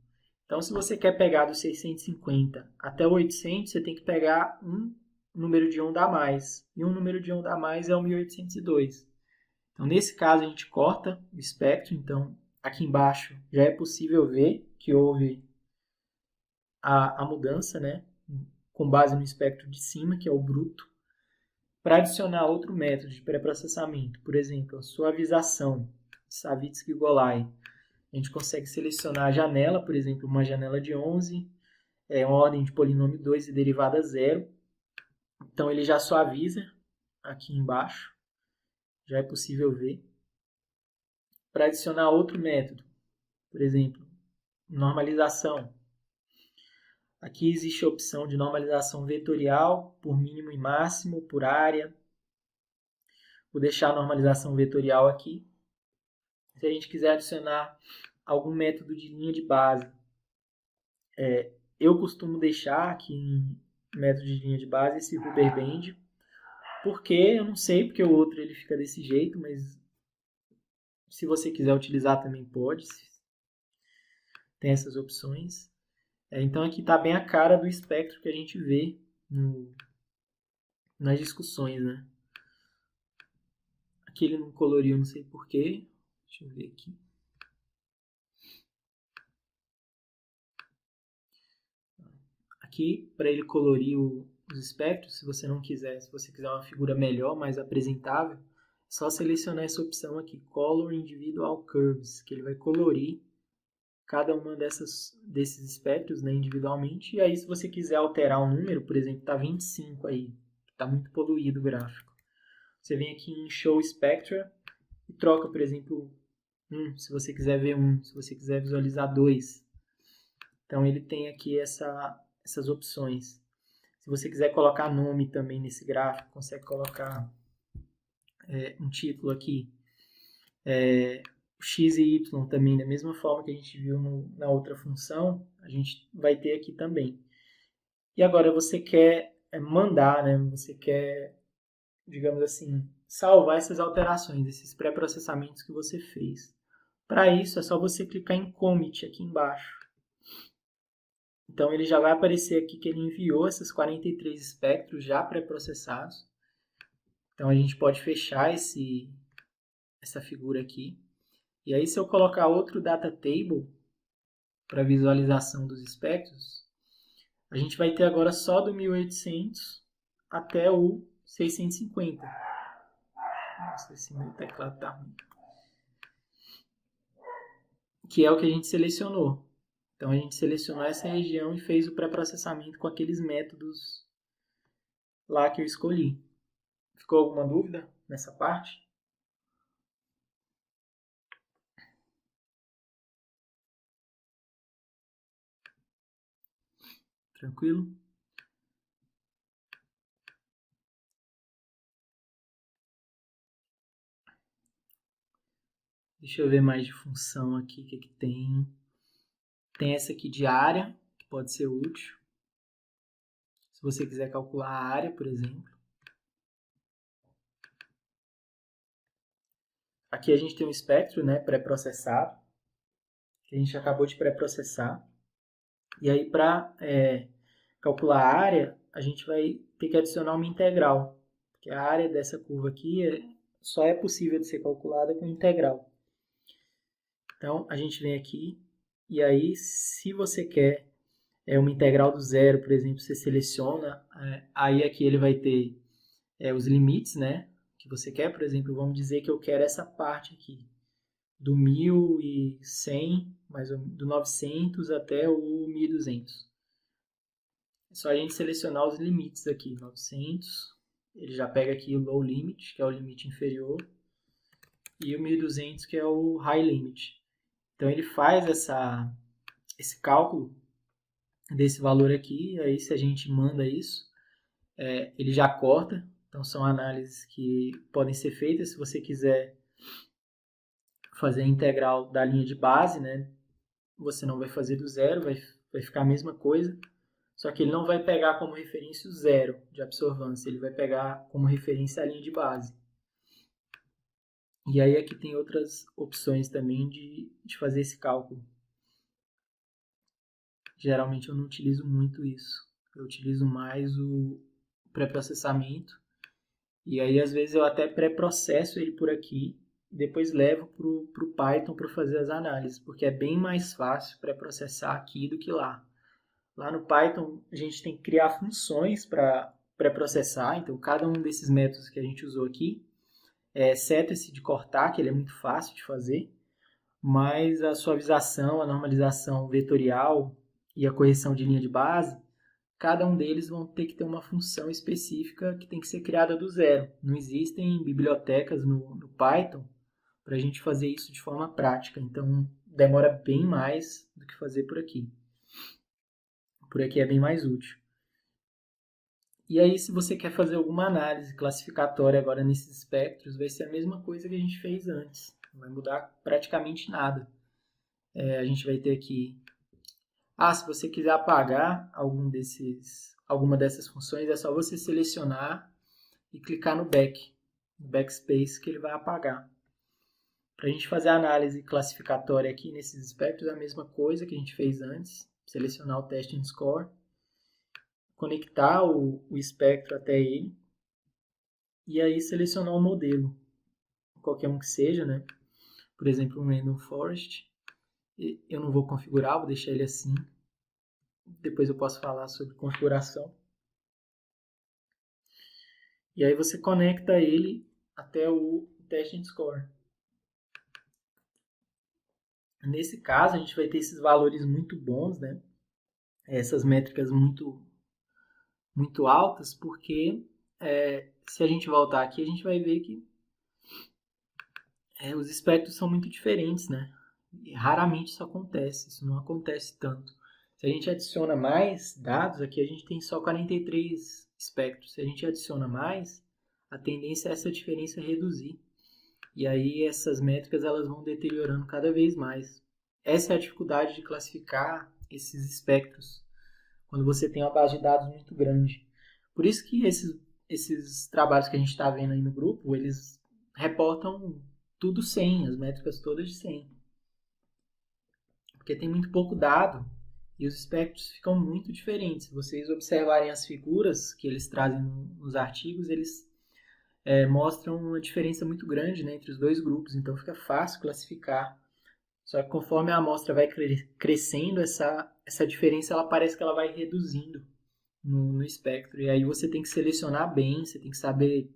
Speaker 1: Então, se você quer pegar do 650 até o 800, você tem que pegar um número de onda a mais. E um número de onda a mais é o 1802. Então, nesse caso, a gente corta o espectro. Então, aqui embaixo já é possível ver que houve a mudança, né? Com base no espectro de cima, que é o bruto. Para adicionar outro método de pré-processamento, por exemplo, a suavização, Savitsky-Golay, a gente consegue selecionar a janela, por exemplo, uma janela de 11, uma ordem de polinômio 2 e derivada 0. Então ele já suaviza aqui embaixo, já é possível ver. Para adicionar outro método, por exemplo, normalização. Aqui existe a opção de normalização vetorial por mínimo e máximo, por área. Vou deixar a normalização vetorial aqui. Se a gente quiser adicionar algum método de linha de base, eu costumo deixar aqui em método de linha de base esse rubber band, porque eu não sei porque o outro ele fica desse jeito, mas se você quiser utilizar também pode, tem essas opções. Então aqui está bem a cara do espectro que a gente vê nas discussões, né? Aqui ele não coloriu, não sei porquê. Deixa eu ver aqui. Aqui, para ele colorir os espectros, se você não quiser, se você quiser uma figura melhor, mais apresentável, é só selecionar essa opção aqui, Color Individual Curves, que ele vai colorir cada uma desses espectros, né, individualmente. E aí, se você quiser alterar o número, por exemplo, está 25 aí, está muito poluído o gráfico. Você vem aqui em Show Spectra e troca, por exemplo, 1, se você quiser ver 1, se você quiser visualizar 2. Então, ele tem aqui essas opções. Se você quiser colocar nome também nesse gráfico, consegue colocar um título aqui. X e Y também, da mesma forma que a gente viu na outra função, a gente vai ter aqui também. E agora você quer mandar, né? Você quer, digamos assim, salvar essas alterações, esses pré-processamentos que você fez. Para isso, é só você clicar em Commit aqui embaixo. Então, ele já vai aparecer aqui que ele enviou esses 43 espectros já pré-processados. Então, a gente pode fechar essa figura aqui. E aí, se eu colocar outro data table para visualização dos espectros, a gente vai ter agora só do 1800 até o 650. Nossa, esse meu teclado tá ruim. Que é o que a gente selecionou. Então, a gente selecionou essa região e fez o pré-processamento com aqueles métodos lá que eu escolhi. Ficou alguma dúvida nessa parte? Tranquilo? Deixa eu ver mais de função aqui, o que tem. Tem essa aqui de área, que pode ser útil. Se você quiser calcular a área, por exemplo. Aqui a gente tem um espectro, né, pré-processado, que a gente acabou de pré-processar. E aí, para calcular a área, a gente vai ter que adicionar uma integral. Porque a área dessa curva aqui só é possível de ser calculada com integral. Então, a gente vem aqui, e aí, se você quer uma integral do zero, por exemplo, você seleciona, aí aqui ele vai ter os limites, né, que você quer. Por exemplo, vamos dizer que eu quero essa parte aqui, do 1100, do 900 até o 1200. É só a gente selecionar os limites aqui, 900, ele já pega aqui o low limit, que é o limite inferior, e o 1200, que é o high limit. Então ele faz esse cálculo desse valor aqui, aí se a gente manda isso, ele já corta. Então são análises que podem ser feitas. Se você quiser fazer a integral da linha de base, né, você não vai fazer do zero, vai ficar a mesma coisa, só que ele não vai pegar como referência o zero de absorvância, ele vai pegar como referência a linha de base. E aí aqui tem outras opções também de fazer esse cálculo. Geralmente eu não utilizo muito isso. Eu utilizo mais o pré-processamento. E aí às vezes eu até pré-processo ele por aqui e depois levo para o Python para fazer as análises, porque é bem mais fácil pré-processar aqui do que lá. Lá no Python a gente tem que criar funções para pré-processar, então cada um desses métodos que a gente usou aqui, exceto esse de cortar, que ele é muito fácil de fazer, mas a suavização, a normalização vetorial e a correção de linha de base, cada um deles vão ter que ter uma função específica que tem que ser criada do zero. Não existem bibliotecas no Python para a gente fazer isso de forma prática, então demora bem mais do que fazer por aqui. Por aqui é bem mais útil. E aí, se você quer fazer alguma análise classificatória agora nesses espectros, vai ser a mesma coisa que a gente fez antes. Não vai mudar praticamente nada. A gente vai ter aqui... se você quiser apagar alguma dessas funções, é só você selecionar e clicar no backspace, que ele vai apagar. Para a gente fazer a análise classificatória aqui nesses espectros, é a mesma coisa que a gente fez antes. Selecionar o testing score, conectar o espectro até ele, e aí selecionar o modelo, qualquer um que seja, né? Por exemplo, um Random Forest. Eu não vou configurar, vou deixar ele assim. Depois eu posso falar sobre configuração. E aí você conecta ele até o testing score. Nesse caso, a gente vai ter esses valores muito bons, né? Essas métricas muito altas, porque se a gente voltar aqui, a gente vai ver que os espectros são muito diferentes, né? E raramente isso acontece, isso não acontece tanto. Se a gente adiciona mais dados, aqui a gente tem só 43 espectros. Se a gente adiciona mais, a tendência é essa diferença reduzir. E aí essas métricas elas vão deteriorando cada vez mais. Essa é a dificuldade de classificar esses espectros quando você tem uma base de dados muito grande. Por isso que esses trabalhos que a gente está vendo aí no grupo, eles reportam tudo 100, as métricas todas de 100. Porque tem muito pouco dado e os espectros ficam muito diferentes. Se vocês observarem as figuras que eles trazem nos artigos, eles mostram uma diferença muito grande, né, entre os dois grupos, então fica fácil classificar. Só que conforme a amostra vai crescendo, essa diferença ela parece que ela vai reduzindo no espectro. E aí você tem que selecionar bem, você tem que saber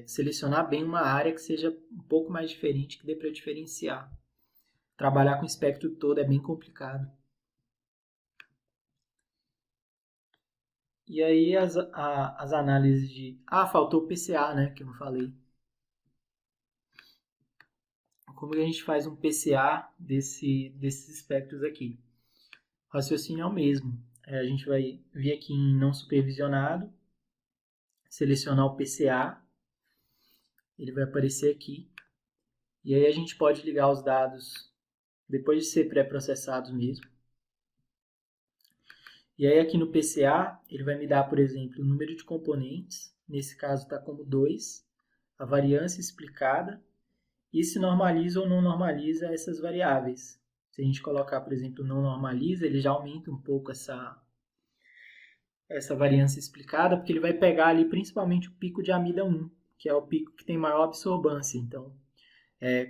Speaker 1: selecionar bem uma área que seja um pouco mais diferente, que dê para diferenciar. Trabalhar com o espectro todo é bem complicado. E aí as análises de... faltou o PCA, né, que eu não falei. Como que a gente faz um PCA desses espectros aqui? O raciocínio é o mesmo. A gente vai vir aqui em não supervisionado, selecionar o PCA, ele vai aparecer aqui. E aí a gente pode ligar os dados depois de ser pré-processados mesmo. E aí aqui no PCA, ele vai me dar, por exemplo, o número de componentes, nesse caso está como 2, a variância explicada, e se normaliza ou não normaliza essas variáveis. Se a gente colocar, por exemplo, não normaliza, ele já aumenta um pouco essa variância explicada, porque ele vai pegar ali principalmente o pico de amida 1, que é o pico que tem maior absorbância. Então,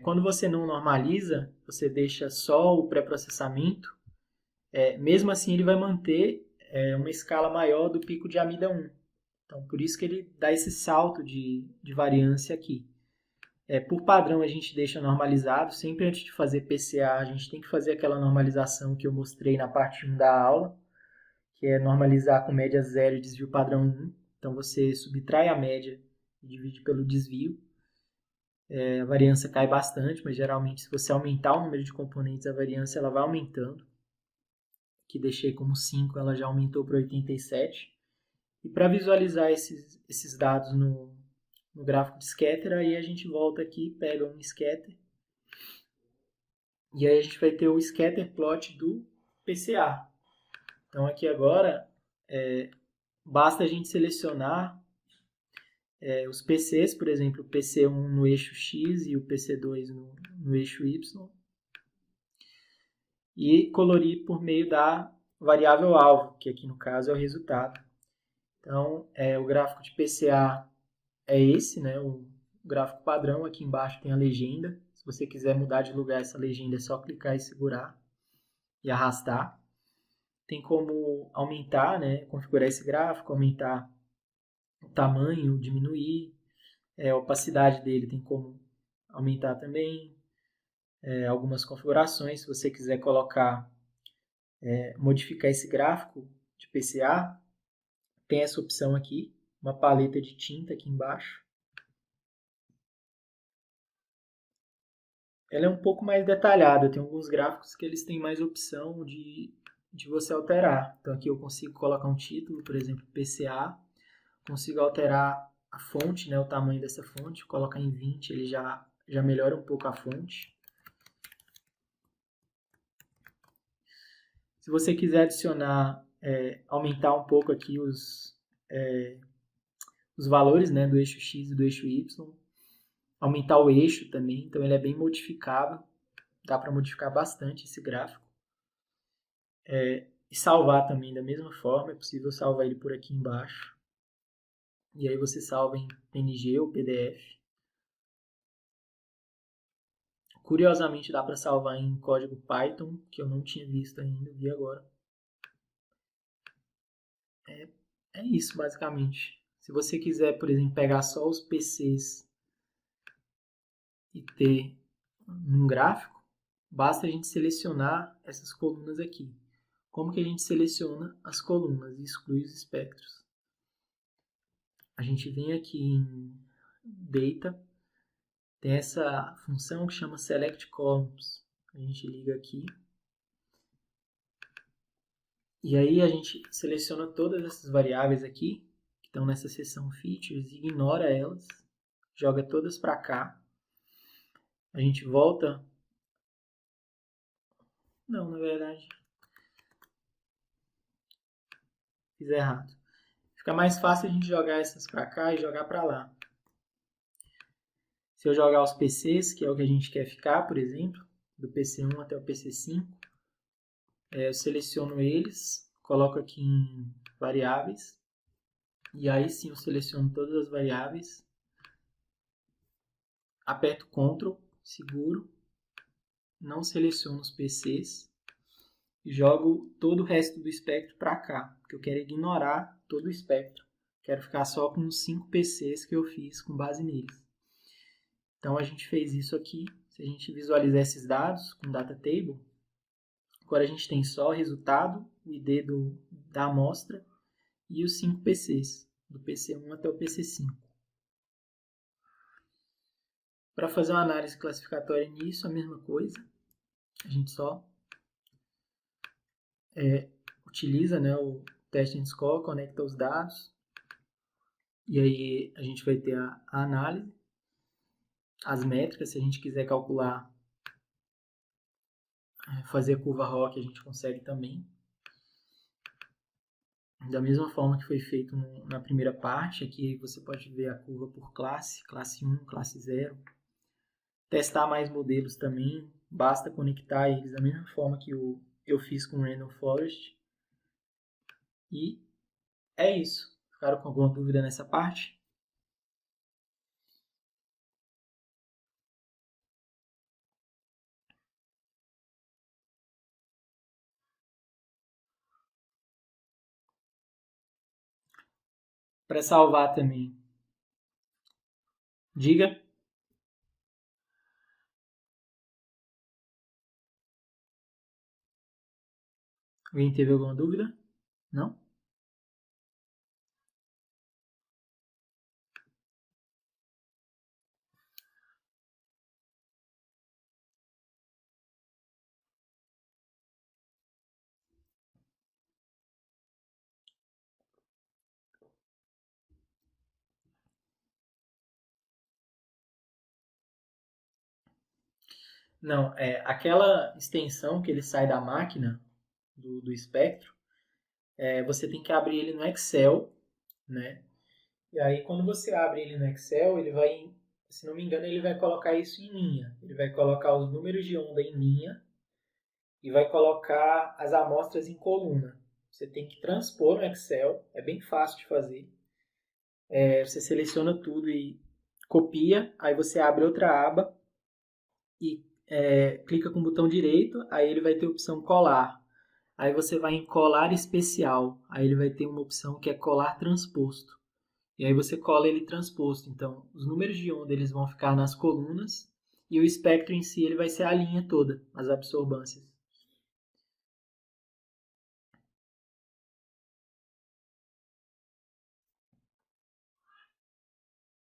Speaker 1: quando você não normaliza, você deixa só o pré-processamento, mesmo assim ele vai manter uma escala maior do pico de amida 1. Então, por isso que ele dá esse salto de variância aqui. Por padrão, a gente deixa normalizado. Sempre antes de fazer PCA, a gente tem que fazer aquela normalização que eu mostrei na parte 1 da aula, que é normalizar com média 0 e desvio padrão 1. Então, você subtrai a média e divide pelo desvio. A variância cai bastante, mas geralmente se você aumentar o número de componentes, a variância ela vai aumentando. Que deixei como 5, ela já aumentou para 87. E para visualizar esses dados no gráfico de scatter, aí a gente volta aqui, pega um scatter, e aí a gente vai ter o scatter plot do PCA. Então aqui agora, basta a gente selecionar os PCs, por exemplo, o PC1 no eixo X e o PC2 no eixo Y, e colorir por meio da variável alvo, que aqui no caso é o resultado. Então, o gráfico de PCA é esse, né? O gráfico padrão. Aqui embaixo tem a legenda. Se você quiser mudar de lugar essa legenda, é só clicar e segurar e arrastar. Tem como aumentar, né? Configurar esse gráfico, aumentar o tamanho, diminuir. A opacidade dele tem como aumentar também. Algumas configurações. Se você quiser colocar, modificar esse gráfico de PCA, tem essa opção aqui, uma paleta de tinta aqui embaixo. Ela é um pouco mais detalhada, tem alguns gráficos que eles têm mais opção de de você alterar. Então aqui eu consigo colocar um título, por exemplo, PCA, consigo alterar a fonte, né, o tamanho dessa fonte, colocar em 20, ele já melhora um pouco a fonte. Se você quiser adicionar, aumentar um pouco aqui os valores, né, do eixo X e do eixo Y, aumentar o eixo também, então ele é bem modificável, dá para modificar bastante esse gráfico. E salvar também da mesma forma, é possível salvar ele por aqui embaixo. E aí você salva em PNG ou PDF. Curiosamente dá para salvar em código Python, que eu não tinha visto ainda, vi agora. É isso basicamente. Se você quiser, por exemplo, pegar só os PCs e ter um gráfico, basta a gente selecionar essas colunas aqui. Como que a gente seleciona as colunas e exclui os espectros? A gente vem aqui em Data, tem essa função que chama Select Columns. A gente liga aqui. E aí a gente seleciona todas essas variáveis aqui, que estão nessa seção Features, ignora elas, joga todas para cá. A gente volta... Não, na verdade, fiz errado. Fica mais fácil a gente jogar essas para cá e jogar para lá. Se eu jogar os PCs, que é o que a gente quer ficar, por exemplo, do PC1 até o PC5, eu seleciono eles, coloco aqui em variáveis, e aí sim eu seleciono todas as variáveis, aperto Ctrl, seguro, não seleciono os PCs, e jogo todo o resto do espectro para cá, porque eu quero ignorar todo o espectro. Quero ficar só com os 5 PCs que eu fiz com base neles. Então a gente fez isso aqui. Se a gente visualizar esses dados com Data Table, agora a gente tem só o resultado, o ID da amostra e os 5 PCs, do PC1 até o PC5. Para fazer uma análise classificatória nisso, a mesma coisa. A gente só utiliza, né, o Test and Score, conecta os dados, e aí a gente vai ter a análise, as métricas, se a gente quiser calcular, fazer a curva ROC, a gente consegue também. Da mesma forma que foi feito na primeira parte, aqui você pode ver a curva por classe 1, classe 0. Testar mais modelos também, basta conectar eles da mesma forma que eu fiz com o Random Forest. E é isso. Ficaram com alguma dúvida nessa parte? Para salvar também. Diga. Alguém teve alguma dúvida? Não? Não, aquela extensão que ele sai da máquina, do espectro, você tem que abrir ele no Excel, né? E aí, quando você abre ele no Excel, ele vai, se não me engano, ele vai colocar isso em linha. Ele vai colocar os números de onda em linha e vai colocar as amostras em coluna. Você tem que transpor no Excel, é bem fácil de fazer. Você seleciona tudo e copia, aí você abre outra aba e clica com o botão direito, aí ele vai ter a opção colar. Aí você vai em colar especial, aí ele vai ter uma opção que é colar transposto. E aí você cola ele transposto. Então, os números de onda eles vão ficar nas colunas e o espectro em si ele vai ser a linha toda, as absorbâncias.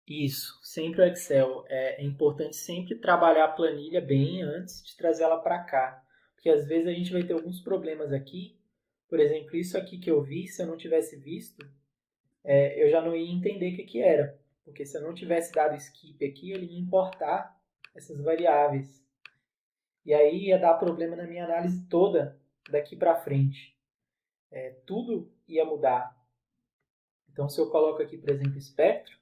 Speaker 1: Isso, sempre o Excel. É importante sempre trabalhar a planilha bem antes de trazer ela para cá. Porque às vezes a gente vai ter alguns problemas aqui Por exemplo, isso aqui que eu vi, se eu não tivesse visto, eu já não ia entender o que era. Porque se eu não tivesse dado skip aqui, ele ia importar essas variáveis. E aí ia dar problema na minha análise toda daqui para frente. Tudo ia mudar. Então, se eu coloco aqui, por exemplo, espectro,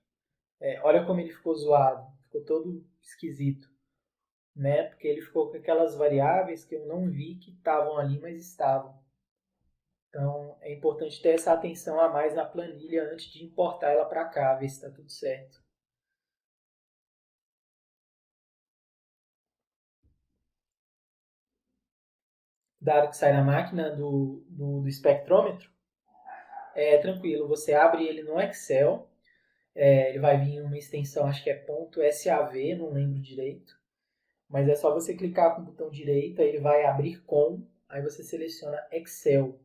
Speaker 1: olha como ele ficou zoado, ficou todo esquisito, né? Porque ele ficou com aquelas variáveis que eu não vi que estavam ali, mas estavam. Então, é importante ter essa atenção a mais na planilha antes de importar ela para cá, ver se está tudo certo. Dado que sai na máquina do espectrômetro, é tranquilo, você abre ele no Excel, ele vai vir uma extensão, acho que é .sav, não lembro direito, mas é só você clicar com o botão direito, aí ele vai abrir com, aí você seleciona Excel.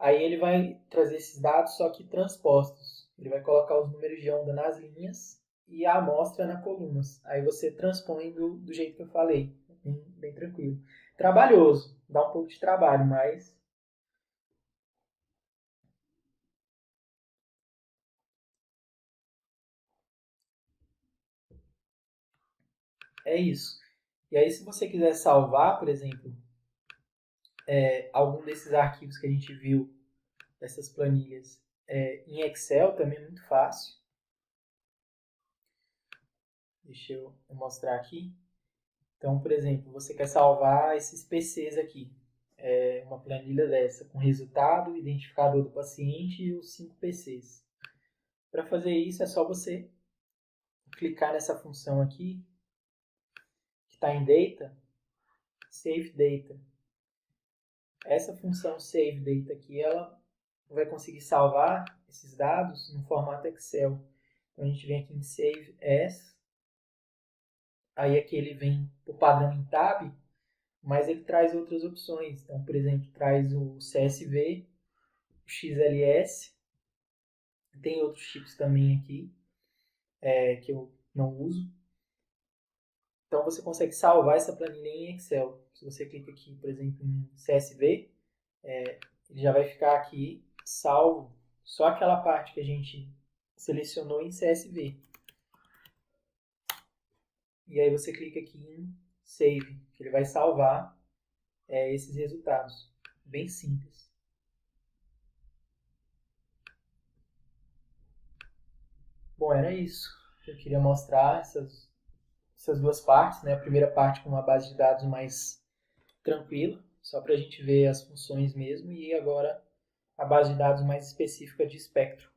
Speaker 1: Aí ele vai trazer esses dados, só que transpostos. Ele vai colocar os números de onda nas linhas e a amostra nas colunas. Aí você transpõe do jeito que eu falei, bem tranquilo. Trabalhoso, dá um pouco de trabalho, mas é isso. E aí, se você quiser salvar, por exemplo, algum desses arquivos que a gente viu, dessas planilhas, em Excel, também é muito fácil. Deixa eu mostrar aqui. Então, por exemplo, você quer salvar esses PCs aqui. Uma planilha dessa, com resultado, identificador do paciente e os 5 PCs. Para fazer isso, é só você clicar nessa função aqui, que está em Data, Save Data. Essa função Save Data aqui, ela vai conseguir salvar esses dados no formato Excel. Então, a gente vem aqui em Save As, aí aqui ele vem por padrão em Tab, mas ele traz outras opções. Então, por exemplo, traz o CSV, o XLS, tem outros tipos também aqui, que eu não uso. Então, você consegue salvar essa planilha em Excel. Se você clica aqui, por exemplo, em CSV, ele já vai ficar aqui salvo só aquela parte que a gente selecionou em CSV. E aí você clica aqui em Save, que ele vai salvar esses resultados. Bem simples. Bom, era isso. Eu queria mostrar essas duas partes, né? A primeira parte com uma base de dados mais tranquila, só para a gente ver as funções mesmo, e agora a base de dados mais específica de espectro.